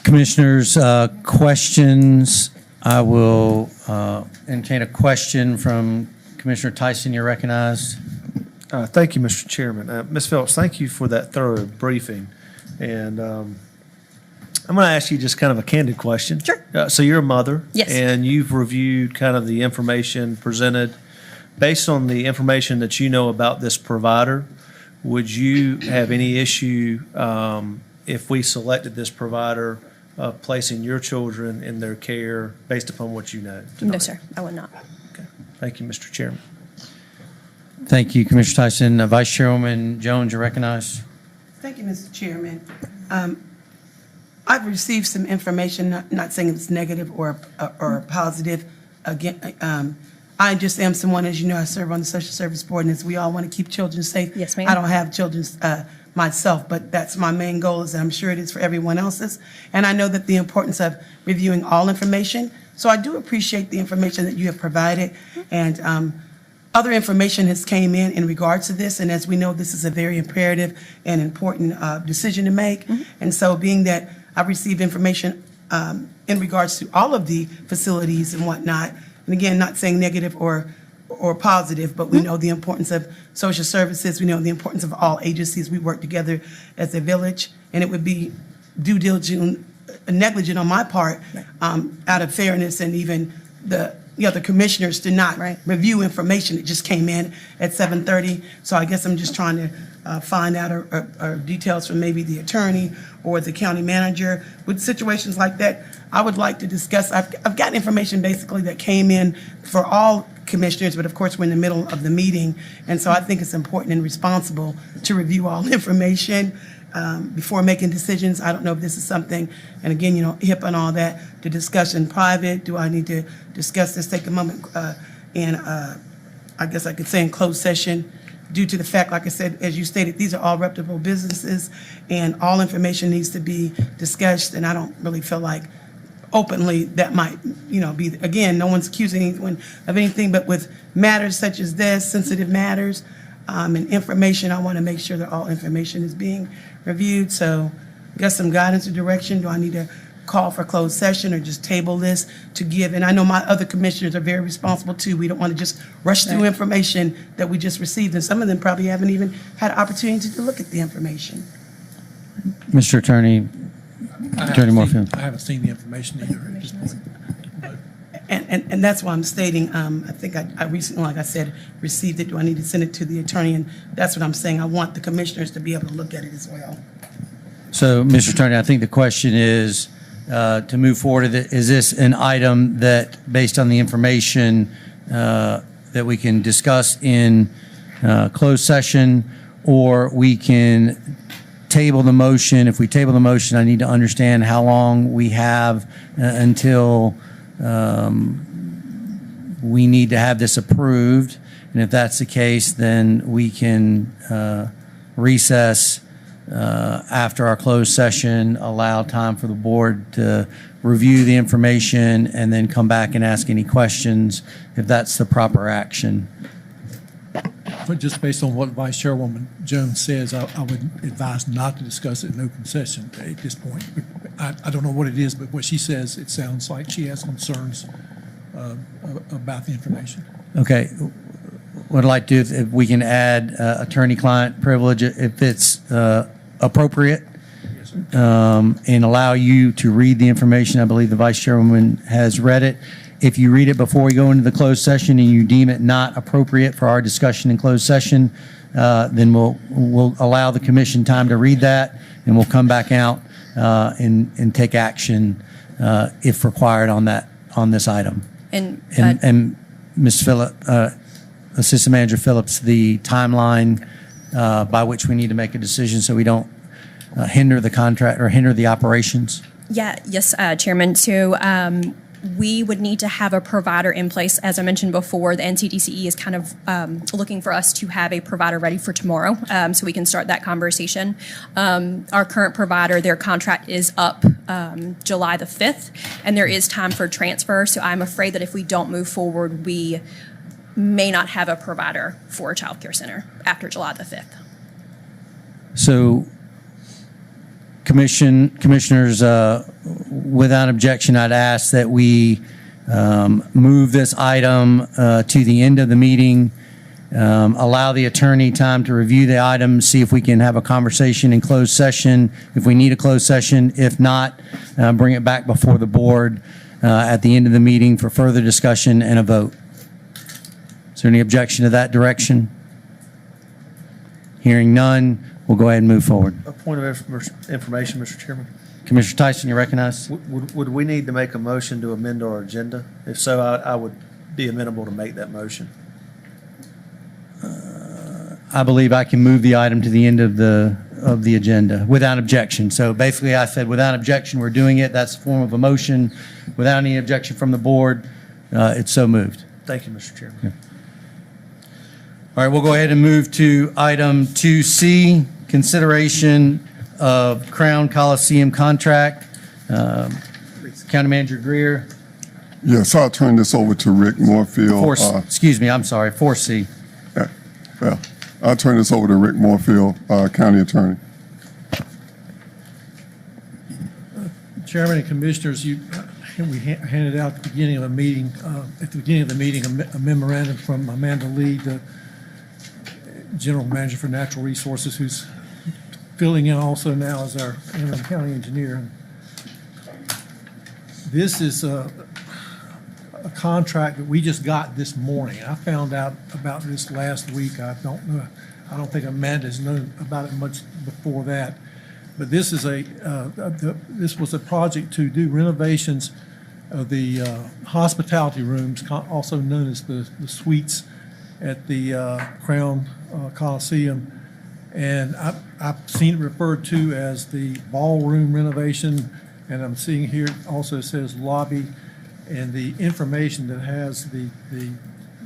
Commissioners, questions? I will entertain a question from Commissioner Tyson. You're recognized. Thank you, Mr. Chairman. Ms. Phelps, thank you for that thorough briefing. And I'm going to ask you just kind of a candid question. Sure. So you're a mother. Yes. And you've reviewed kind of the information presented. Based on the information that you know about this provider, would you have any issue if we selected this provider placing your children in their care based upon what you know tonight? No, sir, I would not. Okay. Thank you, Mr. Chairman. Thank you, Commissioner Tyson. Vice Chairwoman Jones, you're recognized. Thank you, Mr. Chairman. I've received some information, not saying it's negative or positive. Again, I just am someone, as you know, I serve on the Social Service Board, and as we all want to keep children safe. Yes, ma'am. I don't have children myself, but that's my main goal, as I'm sure it is for everyone else's. And I know that the importance of reviewing all information. So I do appreciate the information that you have provided. And other information has came in regards to this. And as we know, this is a very imperative and important decision to make. And so being that I've received information in regards to all of the facilities and whatnot, and again, not saying negative or positive, but we know the importance of social services. We know the importance of all agencies. We work together as a village, and it would be due diligence, negligent on my part, out of fairness and even the other commissioners to not review information that just came in at 7:30. So I guess I'm just trying to find out or details from maybe the attorney or the county manager. With situations like that, I would like to discuss. I've gotten information basically that came in for all commissioners, but of course we're in the middle of the meeting, and so I think it's important and responsible to review all information before making decisions. I don't know if this is something, and again, you know, HIPAA and all that, to discuss in private. Do I need to discuss this, take a moment, and I guess I could say in closed session, due to the fact, like I said, as you stated, these are all reputable businesses, and all information needs to be discussed, and I don't really feel like openly that might, you know, be, again, no one's accusing anyone of anything, but with matters such as this, sensitive matters, and information, I want to make sure that all information is being reviewed. So I guess some guidance or direction. Do I need to call for closed session or just table this to give? And I know my other commissioners are very responsible too. We don't want to just rush through information that we just received, and some of them probably haven't even had an opportunity to look at the information. Mr. Attorney, Attorney Morfield. I haven't seen the information either at this point. And that's why I'm stating, I think I recently, like I said, received it. Do I need to send it to the attorney? And that's what I'm saying. I want the commissioners to be able to look at it as well. So, Mr. Attorney, I think the question is, to move forward, is this an item that, based on the information that we can discuss in closed session, or we can table the motion? If we table the motion, I need to understand how long we have until we need to have this approved. And if that's the case, then we can recess after our closed session, allow time for the board to review the information, and then come back and ask any questions if that's the proper action. just based on what Vice Chairwoman Jones says, I would advise not to discuss it in open session at this point. I don't know what it is, but what she says, it sounds like she has concerns about the information. Okay. What I'd like to do is if we can add attorney-client privilege if it's appropriate, and allow you to read the information. I believe the Vice Chairwoman has read it. If you read it before we go into the closed session and you deem it not appropriate for our discussion in closed session, then we'll allow the commission time to read that, and we'll come back out and take action if required on this item. And Ms. Assistant Manager Phillips, the timeline by which we need to make a decision so we don't hinder the contract or hinder the operations? Yes, Chairman. So we would need to have a provider in place. As I mentioned before, the NCDCE is kind of looking for us to have a provider ready for tomorrow, so we can start that conversation. Our current provider, their contract is up July the 5th, and there is time for transfer. So I'm afraid that if we don't move forward, we may not have a provider for a child care center after July the 5th. So, commissioners, without objection, I'd ask that we move this item to the end of the meeting, allow the attorney time to review the item, see if we can have a conversation in closed session, if we need a closed session. If not, bring it back before the board at the end of the meeting for further discussion and a vote. Is there any objection to that direction? Hearing none, we'll go ahead and move forward. A point of information, Mr. Chairman. Commissioner Tyson, you're recognized. Would we need to make a motion to amend our agenda? If so, I would be amenable to make that motion. I believe I can move the item to the end of the agenda without objection. So basically, I said without objection, we're doing it. That's a form of a motion. Without any objection from the board, it's so moved. Thank you, Mr. Chairman. Yeah. All right, we'll go ahead and move to item 2C, consideration of Crown Coliseum contract. County Manager Greer. Yes, I'll turn this over to Rick Moorfield. Excuse me, I'm sorry, 4C. Well, I'll turn this over to Rick Moorfield, County Attorney. Chairman and Commissioners, we handed out at the beginning of a meeting, a memorandum from Amanda Lee, the General Manager for Natural Resources, who's filling in also now as our interim county engineer. This is a contract that we just got this morning. I found out about this last week. I don't know. I don't think Amanda's known about it much before that. But this is this was a project to do renovations of the hospitality rooms, also known as the suites at the Crown Coliseum. And I've seen it referred to as the ballroom renovation, and I'm seeing here also it says lobby, and the information that has the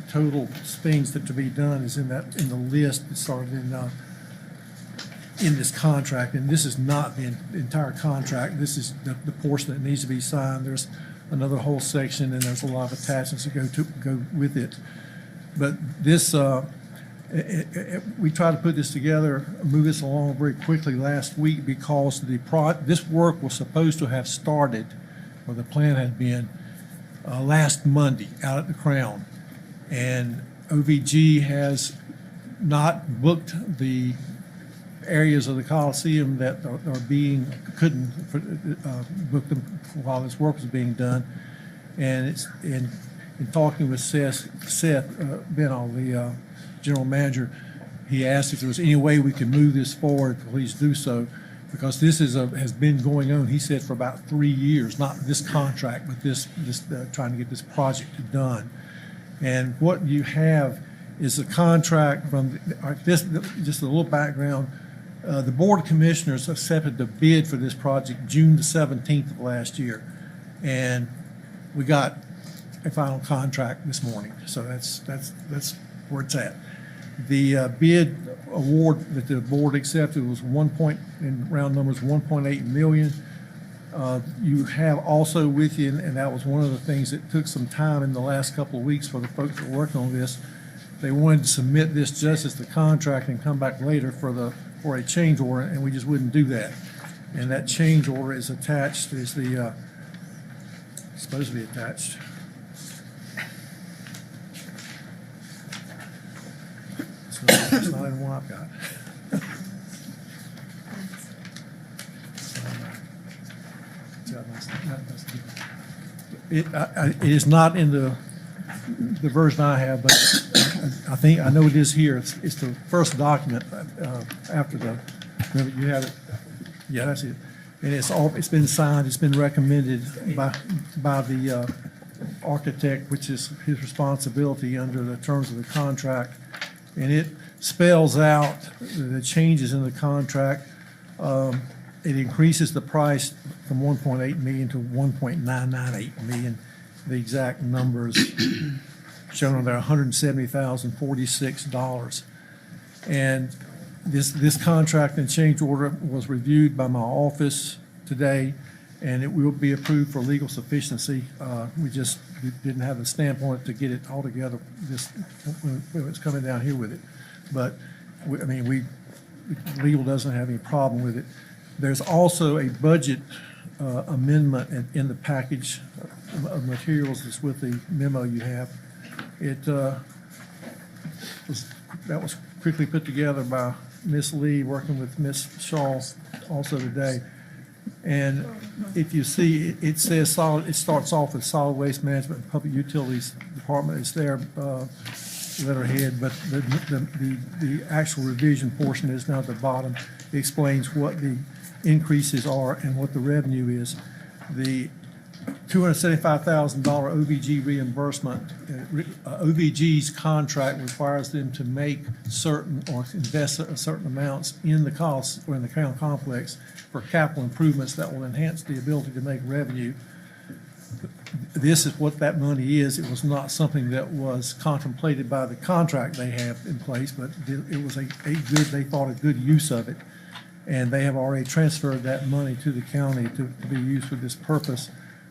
total things that to be done is in the list that started in this contract. And this is not the entire contract. This is the portion that needs to be signed. There's another whole section, and there's a lot of attachments that go with it. But this, we tried to put this together, move this along very quickly last week because this work was supposed to have started, or the plan had been, last Monday out at the Crown. And OVG has not booked the areas of the Coliseum that couldn't book them while this work was being done. And it's in talking with Seth Benall, the general manager, he asked if there was any way we could move this forward. Please do so, because this has been going on, he said, for about 3 years, not this contract, but this trying to get this project done. And what you have is a contract from just a little background. The Board of Commissioners accepted the bid for this project June the 17th of last year, and we got a final contract this morning. So that's where it's at. The bid award that the board accepted was in round numbers, 1.8 million. You have also with you, and that was one of the things that took some time in the last couple of weeks for the folks that worked on this, they wanted to submit this just as the contract and come back later for a change order, and we just wouldn't do that. And that change order is attached, is the, supposed to be attached. So it's not in what I've got. It is not in the version I have, but I know it is here. It's the first document after you have it. Yeah, that's it. And it's been signed, it's been recommended by the architect, which is his responsibility under the terms of the contract. And it spells out the changes in the contract. It increases the price from 1.8 million to 1.998 million. The exact numbers shown on there, $170,046. And this contract and change order was reviewed by my office today, and it will be approved for legal sufficiency. We just didn't have a stamp on it to get it all together when it's coming down here with it. But, legal doesn't have any problem with it. There's also a budget amendment in the package of materials that's with the memo you have. That was quickly put together by Ms. Lee, working with Ms. Shaw also today. And if you see, it says it starts off with Solid Waste Management and Public Utilities Department. It's their letterhead, but the actual revision portion is now at the bottom. It explains what the increases are and what the revenue is. The $275,000 OVG reimbursement, OVG's contract requires them to make certain or invest certain amounts in the costs or in the Crown Complex for capital improvements that will enhance the ability to make revenue. This is what that money is. It was not something that was contemplated by the contract they have in place, but it was they thought a good use of it. And they have already transferred that money to the county to be used for this purpose.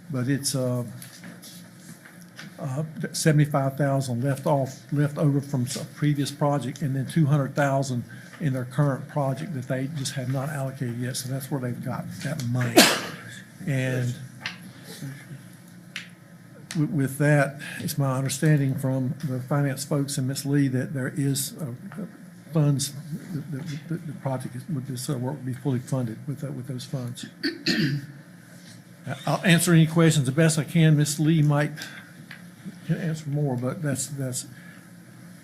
But it's $75,000 left over from a previous project, and then $200,000 in their current project that they just have not allocated yet. So that's where they've got that money. And with that, it's my understanding from the finance folks and Ms. Lee that there is funds, the project with this work will be fully funded with those funds. I'll answer any questions the best I can. Ms. Lee might answer more, but that's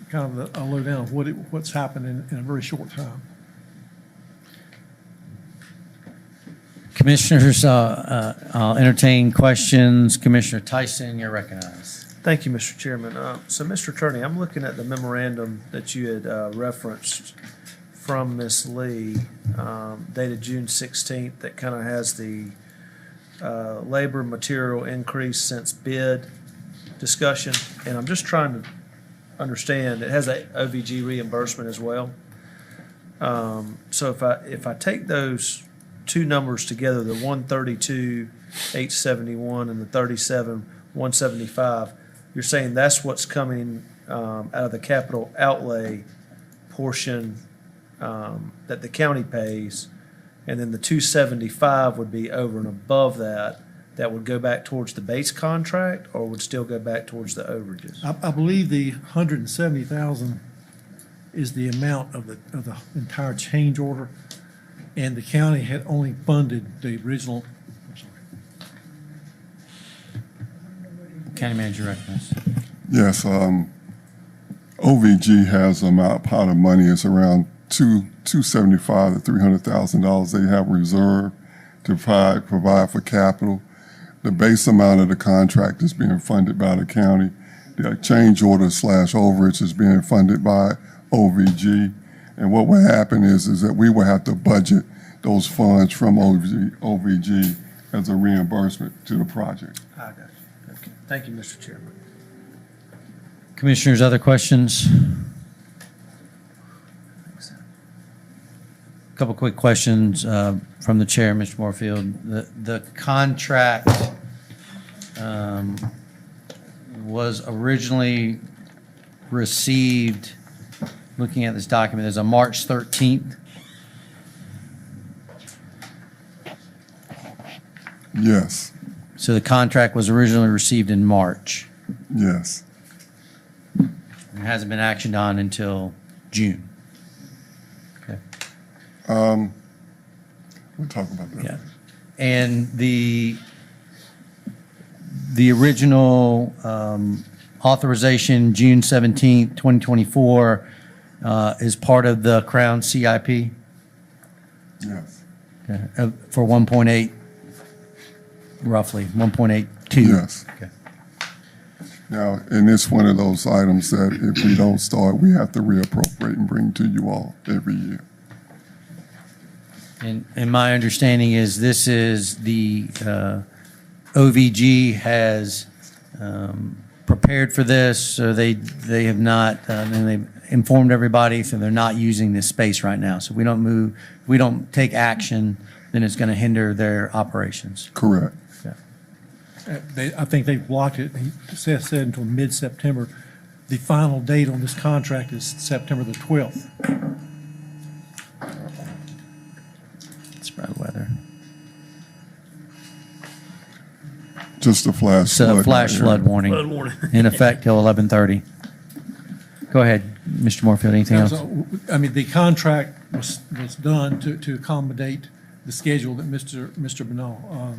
kind of a lowdown of what's happened in a very short time. Commissioners, I'll entertain questions. Commissioner Tyson, you're recognized. Thank you, Mr. Chairman. So, Mr. Attorney, I'm looking at the memorandum that you had referenced from Ms. Lee, dated June 16th, that kind of has the labor material increase since bid discussion. And I'm just trying to understand, it has a OVG reimbursement as well. So if I take those two numbers together, the 132,871 and the 37,175, you're saying that's what's coming out of the capital outlay portion that the county pays, and then the 275 would be over and above that would go back towards the base contract, or would still go back towards the overages? I believe the $170,000 is the amount of the entire change order, and the county had only funded the original. County Manager recognized. Yes, OVG has a pot of money. It's around $275,000 to $300,000 they have reserved to provide for capital. The base amount of the contract is being funded by the county. The change order / overage is being funded by OVG. And what will happen is that we will have to budget those funds from OVG as a reimbursement to the project. I got you. Okay. Thank you, Mr. Chairman. Commissioners, other questions? A couple quick questions from the chair, Mr. Moorfield. The contract was originally received, looking at this document, there's a March 13th. Yes, So the contract was originally received in March. yes. It hasn't been actioned on until June. Okay. We'll talk about that. Yeah. And the original authorization, June 17th, 2024, is part of the Crown CIP? Yes. Okay. For 1.8, roughly, 1.82? Yes. Okay. Now, and it's one of those items that if we don't start, we have to reappropriate and bring to you all every year. And my understanding is this is the OVG has prepared for this, so they have not, and they've informed everybody, so they're not using this space right now. So we don't take action, then it's going to hinder their operations. Correct. I think they blocked it, he said until mid-September. The final date on this contract is September the 12th. It's bad weather. Just a flash So flood. flash flood warning. Flood warning. In effect till 11:30. Go ahead, Mr. Moorfield, anything else? So, I mean, the contract was done to accommodate the schedule that Mr. Bernal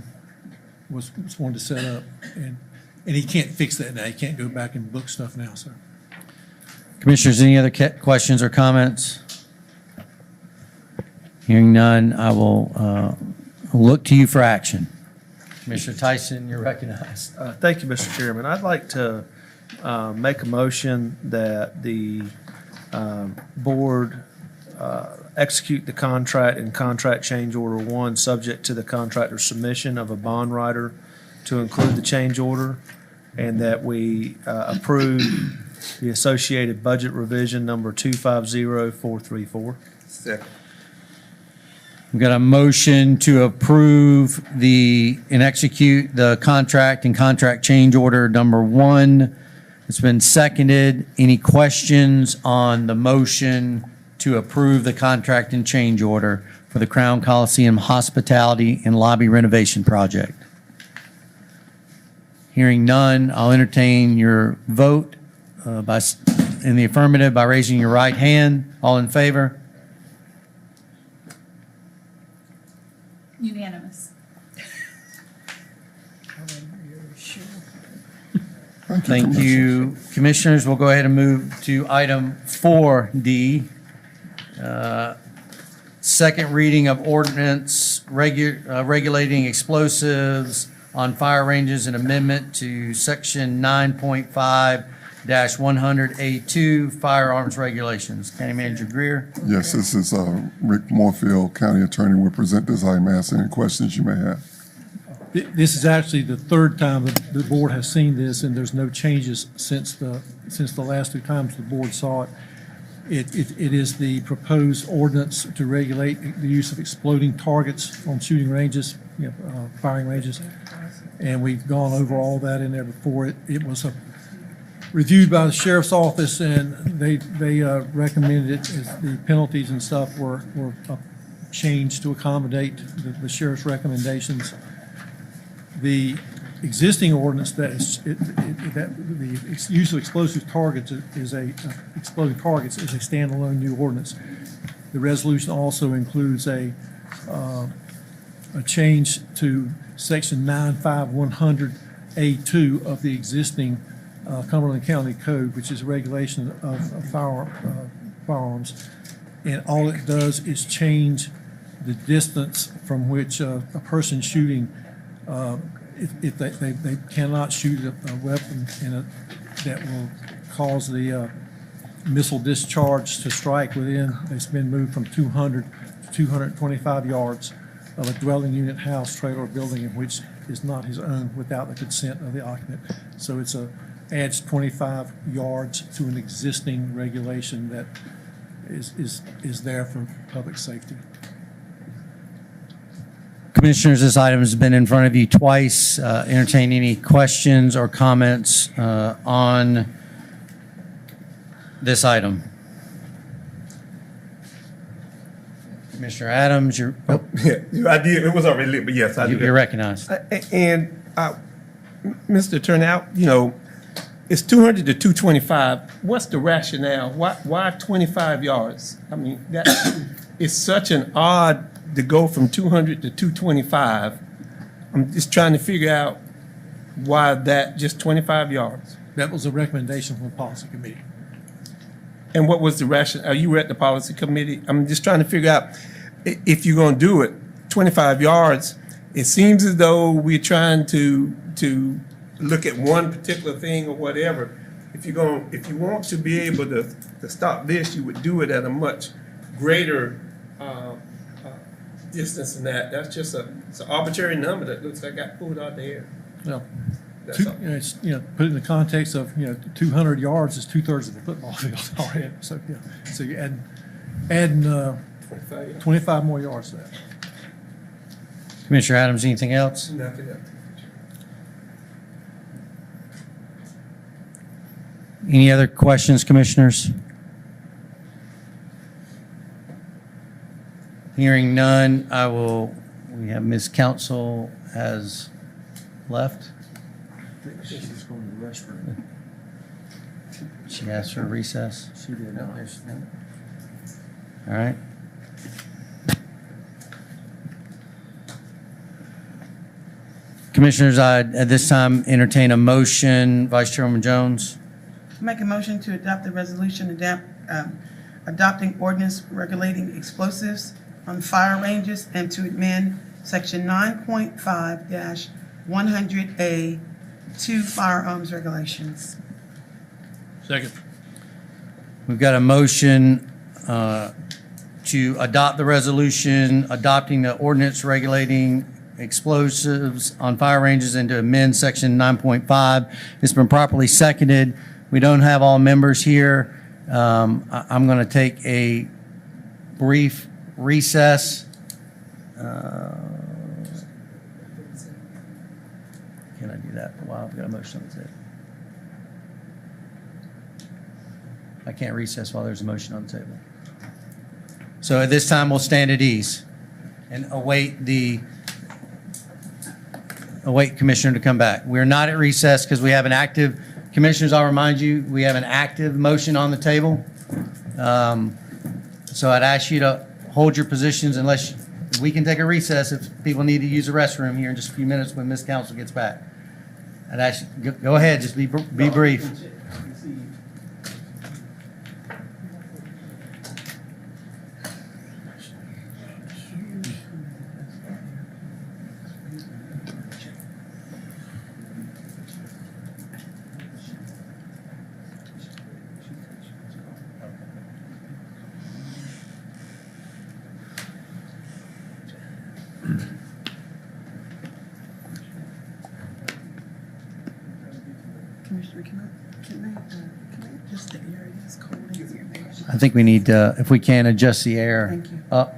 was wanting to set up. And he can't fix that now. He can't go back and book stuff now, sir. Commissioners, any other questions or comments? Hearing none, I will look to you for action. Commissioner Tyson, you're recognized. Thank you, Mr. Chairman. I'd like to make a motion that the board execute the contract and contract change order 1, subject to the contractor's submission of a bond rider to include the change order, and that we approve the associated budget revision number 250434. Second. We've got a motion to approve and execute the contract and contract change order number 1. It's been seconded. Any questions on the motion to approve the contract and change order for the Crown Coliseum Hospitality and Lobby Renovation Project? Hearing none, I'll entertain your vote in the affirmative by raising your right hand. All in favor? Unanimous. Thank you, Commissioners. We'll go ahead and move to item 4D. Second reading of ordinance regulating explosives on fire ranges and amendment to section 9.5-100A2 firearms regulations. County Manager Greer. Yes, this is Rick Moorfield, County Attorney, will present this item, answer any questions you may have. This is actually the third time that the board has seen this, and there's no changes since the last 2 times the board saw it. It is the proposed ordinance to regulate the use of exploding targets on shooting ranges, firing ranges. And we've gone over all that in there before. It was reviewed by the sheriff's office, and they recommended it as the penalties and stuff were changed to accommodate the sheriff's recommendations. The existing ordinance that the use of explosive targets exploding targets is a standalone new ordinance. The resolution also includes a change to section 9.5-100A2 of the existing Cumberland County Code, which is a regulation of firearms. And all it does is change the distance from which a person shooting, if they cannot shoot a weapon that will cause the missile discharge to strike within, it's been moved from 200 to 225 yards of a dwelling unit, house, trailer, or building in which is not his own without the consent of the occupant. So adds 25 yards to an existing regulation that is there for public safety. Commissioners, this item has been in front of you twice. Entertain any questions or comments on this item? Commissioner Adams, you're, Yeah, I did. It was already lit, but yes, I did. you're recognized. And Mr. Turnout, you know, it's 200 to 225. What's the rationale? Why 25 yards? I mean, that it's such an odd to go from 200 to 225. I'm just trying to figure out why that just 25 yards. That was a recommendation from the policy committee. And what was the rationale? You were at the policy committee. I'm just trying to figure out if you're going to do it 25 yards. It seems as though we're trying to look at one particular thing or whatever. If you want to be able to stop this, you would do it at a much greater distance than that. That's just it's an arbitrary number that looks like got pulled out the air. Well, That's all. it's, put it in the context of, 200 yards is 2/3 of the football field already. So, so you adding 25 more yards to that. Commissioner Adams, anything else? Nothing else. Any other questions, commissioners? Hearing none, we have Ms. Council has left. She's going to the restroom. She asked for a recess. She did. All right. Commissioners, I at this time entertain a motion. Vice Chairman Jones. Make a motion to adopt the resolution adopting ordinance regulating explosives on fire ranges and to amend section 9.5-100A 2 firearms regulations. Second. We've got a motion to adopt the resolution adopting the ordinance regulating explosives on fire ranges and to amend section 9.5. It's been properly seconded. We don't have all members here. I'm going to take a brief recess. Can I do that? Wow, I've got a motion on the table. I can't recess while there's a motion on the table. So at this time, we'll stand at ease and await Commissioner to come back. We're not at recess because we have an active, Commissioners, I'll remind you, we have an active motion on the table. So I'd ask you to hold your positions unless we can take a recess if people need to use the restroom here in just a few minutes when Ms. Council gets back. I'd ask you, go ahead, just be brief. Commissioner, can I just the area is cold in here? I think we need to, if we can, adjust the air Thank you. up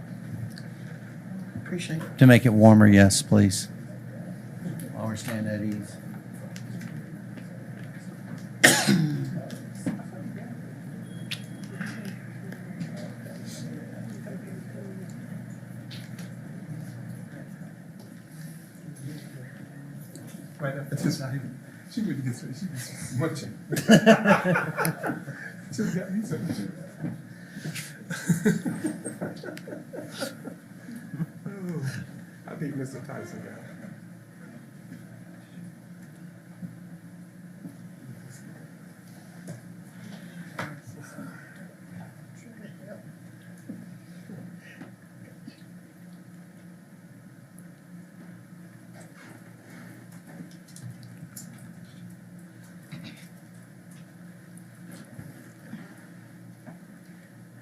Appreciate it. to make it warmer, yes, please. While we're standing at ease. Right after this, she really gets she was munching. She got me something. I think Mr. Tyson got it.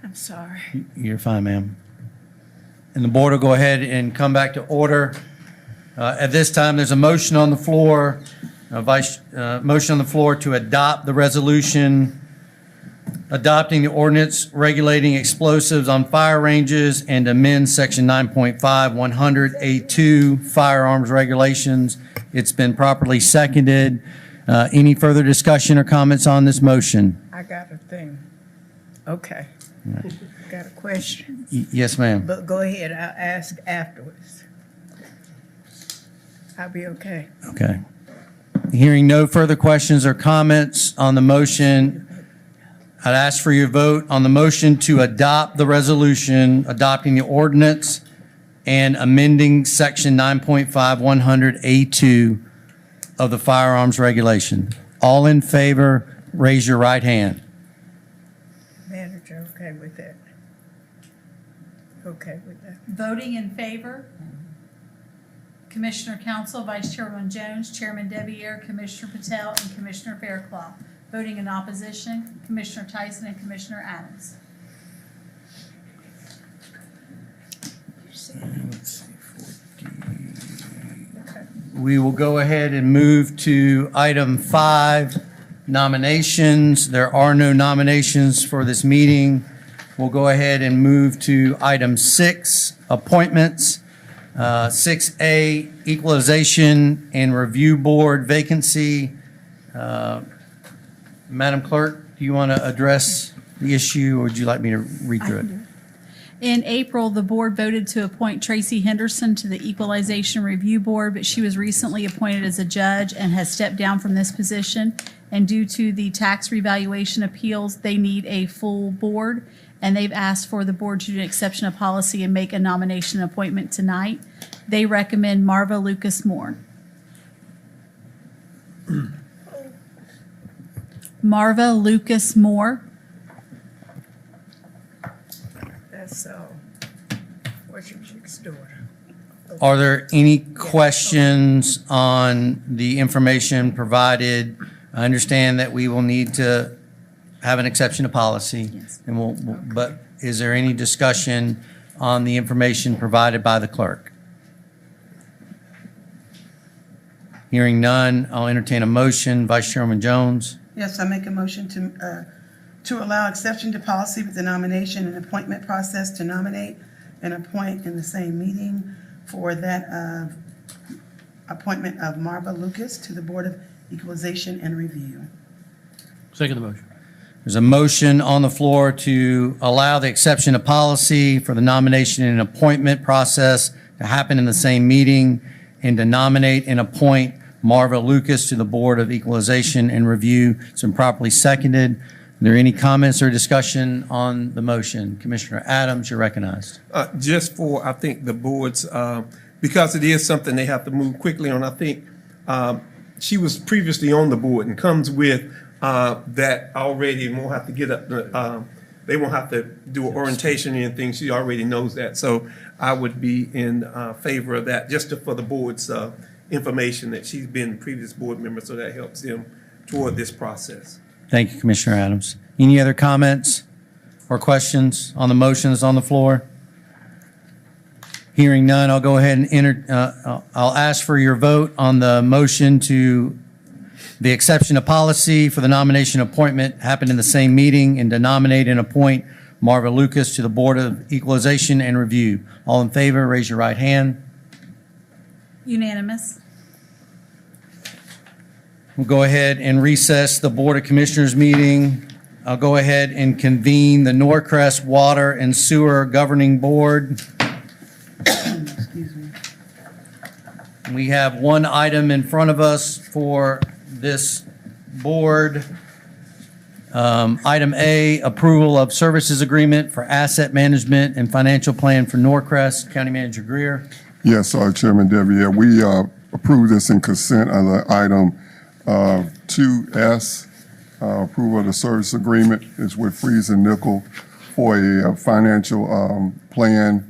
I'm sorry. You're fine, ma'am. And the board will go ahead and come back to order. At this time, there's a motion on the floor, motion on the floor to adopt the resolution adopting the ordinance regulating explosives on fire ranges and amend section 9.5, 100A2 firearms regulations. It's been properly seconded. Any further discussion or comments on this motion? I got a thing. Okay. Got a question. Yes, ma'am. But go ahead, I'll ask afterwards. I'll be okay. Okay. Hearing no further questions or comments on the motion, I'd ask for your vote on the motion to adopt the resolution, adopting the ordinance and amending Section 9.5100A2 of the firearms regulation. All in favor, raise your right hand. Manager, okay with that? Okay with that. Voting in favor, Commissioner Council, Vice Chairman Jones, Chairman Deviere, Commissioner Patel, and Commissioner Fairclough. Voting in opposition, Commissioner Tyson and Commissioner Adams. We will go ahead and move to item 5, nominations. There are no nominations for this meeting. We'll go ahead and move to item 6, appointments. 6A, Equalization and Review Board vacancy. Madam Clerk, do you want to address the issue, or would you like me to read through it? In April, the board voted to appoint Tracy Henderson to the Equalization Review Board, but she was recently appointed as a judge and has stepped down from this position. And due to the tax revaluation appeals, they need a full board, and they've asked for the board to do an exception of policy and make a nomination appointment tonight. They recommend Marva Lucas Moore. Marva Lucas Moore. That's, what's your chick's daughter? Are there any questions on the information provided? I understand that we will need to have an exception to policy. Yes. And but is there any discussion on the information provided by the clerk? Hearing none, I'll entertain a motion. Vice Chairman Jones. Yes, I make a motion to allow exception to policy with the nomination and appointment process to nominate and appoint in the same meeting for that appointment of Marva Lucas to the Board of Equalization and Review. Second the motion. There's a motion on the floor to allow the exception to policy for the nomination and appointment process to happen in the same meeting and to nominate and appoint Marva Lucas to the Board of Equalization and Review. It's been properly seconded. Are there any comments or discussion on the motion? Commissioner Adams, you're recognized. Just for, I think, the boards, because it is something they have to move quickly on, I think she was previously on the board and comes with that already, and won't have to get up, they won't have to do an orientation or anything. She already knows that. So I would be in favor of that, just for the board's information that she's been a previous board member, so that helps them toward this process. Thank you, Commissioner Adams. Any other comments or questions on the motions on the floor? Hearing none, I'll go ahead and I'll ask for your vote on the motion to the exception of policy for the nomination appointment happened in the same meeting and to nominate and appoint Marva Lucas to the Board of Equalization and Review. All in favor, raise your right hand. Unanimous. We'll go ahead and recess the Board of Commissioners meeting. I'll go ahead and convene the Norcrest Water and Sewer Governing Board. We have one item in front of us for this board. Item A, approval of services agreement for asset management and financial plan for Norcrest. County Manager Greer. Yes, Chairman Deviere, we approve this in consent under item 2S. Approval of the service agreement is with Freeze and Nickel for a financial plan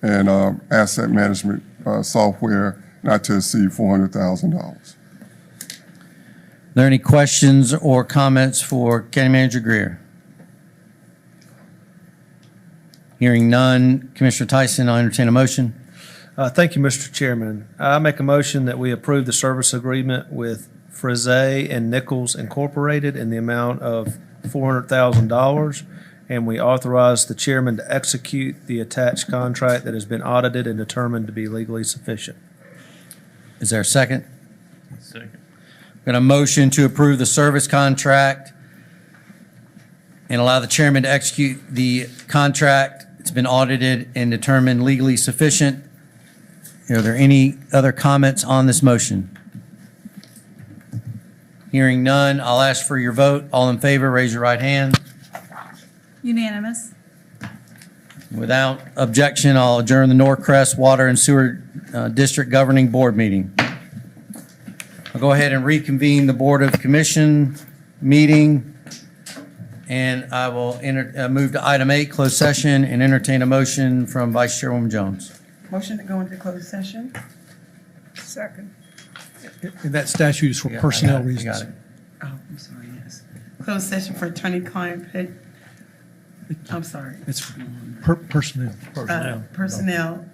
and asset management software not to exceed $400,000. Are there any questions or comments for County Manager Greer? Hearing none, Commissioner Tyson, I'll entertain a motion. Thank you, Mr. Chairman. I make a motion that we approve the service agreement with Frise and Nichols Incorporated in the amount of $400,000, and we authorize the chairman to execute the attached contract that has been audited and determined to be legally sufficient. Is there a second? Second. Got a motion to approve the service contract and allow the chairman to execute the contract. It's been audited and determined legally sufficient. Are there any other comments on this motion? Hearing none, I'll ask for your vote. All in favor, raise your right hand. Unanimous. Without objection, I'll adjourn the Norcrest Water and Sewer District Governing Board meeting. I'll go ahead and reconvene the Board of Commission meeting, and I will move to item 8, closed session, and entertain a motion from Vice Chairwoman Jones. Motion to go into closed session? Second. And that statute is for Yeah, personnel I got reasons. it. Oh, I'm sorry, yes. Closed session for attorney-client, I'm sorry. It's personnel. Personnel.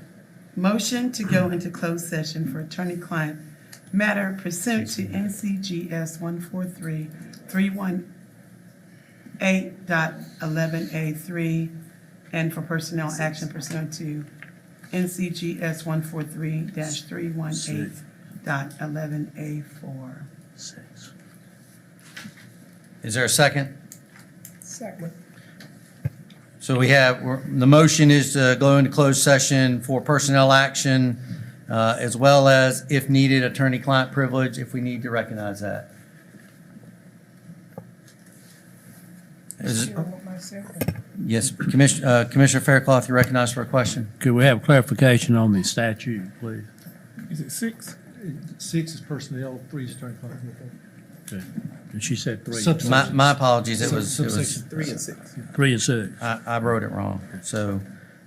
Motion to go into closed session for attorney-client matter pursuant to NCGS 143.318.11A3 and for personnel action pursuant to NCGS 143-318.11A4. Is there a second? Second. So we have, the motion is to go into closed session for personnel action, as well as, if needed, attorney-client privilege, if we need to recognize that. Yes, Commissioner Faircloth, you recognize for a question? Could we have clarification on the statute, please? Is it 6? 6 is personnel, 3 is attorney-client. Okay. And she said 3. My apologies, it was Subsection 3 and 6. 3 and 6. I wrote it wrong. So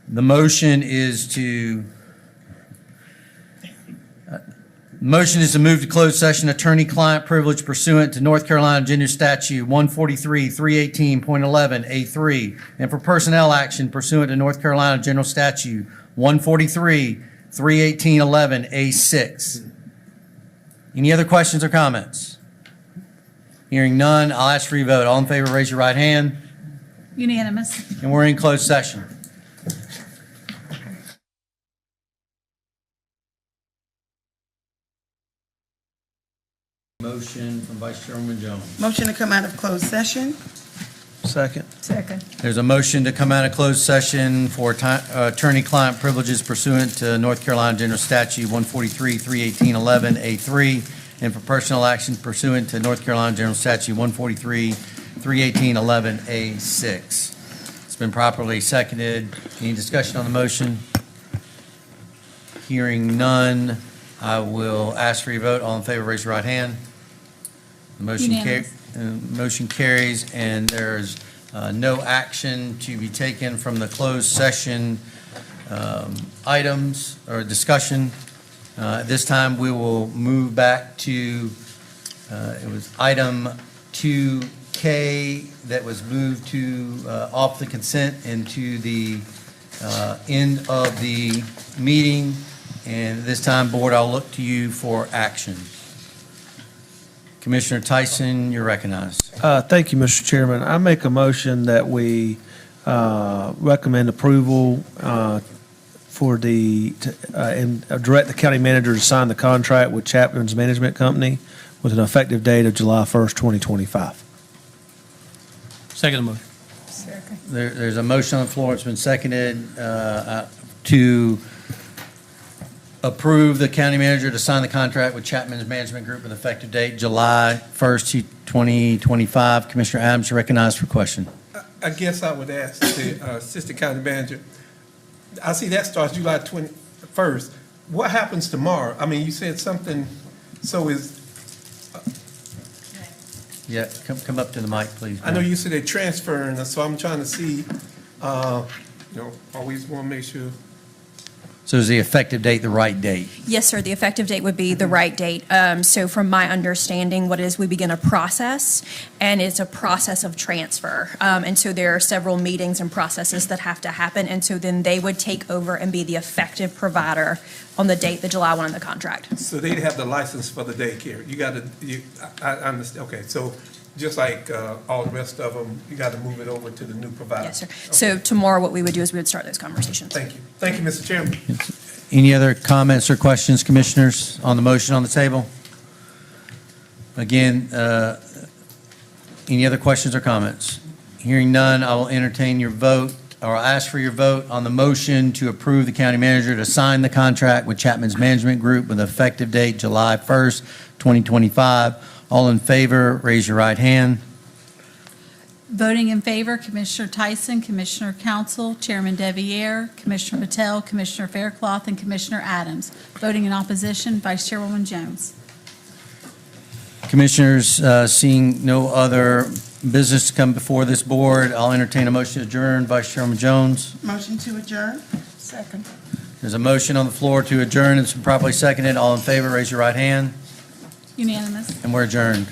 the motion is to move to closed session attorney-client privilege pursuant to North Carolina General Statute 143-318.11A3 and for personnel action pursuant to North Carolina General Statute 143-318.11A6. Any other questions or comments? Hearing none, I'll ask for your vote. All in favor, raise your right hand. Unanimous. And we're in closed session. Motion from Vice Chairwoman Jones. Motion to come out of closed session? Second. Second. There's a motion to come out of closed session for attorney-client privileges pursuant to North Carolina General Statute 143-318.11A3 and for personal action pursuant to North Carolina General Statute 143-318.11A6. It's been properly seconded. Any discussion on the motion? Hearing none, I will ask for your vote. All in favor, raise your right hand. The motion carries, and there's no action to be taken from the closed session items or discussion. At this time, we will move back to, it was item 2K that was moved to off the consent and to the end of the meeting. And this time, Board, I'll look to you for action. Commissioner Tyson, you're recognized. Thank you, Mr. Chairman. I make a motion that we recommend approval for and direct the county manager to sign the contract with Chapman's Management Company with an effective date of July 1st, 2025. Second motion. Second. There's a motion on the floor. It's been seconded to approve the county manager to sign the contract with Chapman's Management Group with effective date July 1st, 2025. Commissioner Adams, you're recognized for question. I guess I would ask the assistant county manager, I see that starts July 21st. What happens tomorrow? I mean, you said something, so is, Yeah, come up to the mic, please. I know you said they're transferring, so I'm trying to see, always want to make sure. So is the effective date the right date? Yes, sir, the effective date would be the right date. So from my understanding, what it is, we begin a process, and it's a process of transfer. And so there are several meetings and processes that have to happen, and so then they would take over and be the effective provider on the date, the July 1 of the contract. So they'd have the license for the daycare. You got to, I understand, okay, so just like all the rest of them, you got to move it over to the new provider. Yes, sir. Okay. So tomorrow, what we would do is we would start those conversations. Thank you. Thank you, Mr. Chairman. Any other comments or questions, commissioners, on the motion on the table? Again, any other questions or comments? Hearing none, I will entertain your vote, or ask for your vote on the motion to approve the county manager to sign the contract with Chapman's Management Group with effective date July 1st, 2025. All in favor, raise your right hand. Voting in favor, Commissioner Tyson, Commissioner Council, Chairman Deviere, Commissioner Patel, Commissioner Faircloth, and Commissioner Adams. Voting in opposition, Vice Chairwoman Jones. Commissioners, seeing no other business to come before this board, I'll entertain a motion to adjourn. Vice Chairman Jones. Motion to adjourn? Second. There's a motion on the floor to adjourn. It's been properly seconded. All in favor, raise your right hand. Unanimous. And we're adjourned.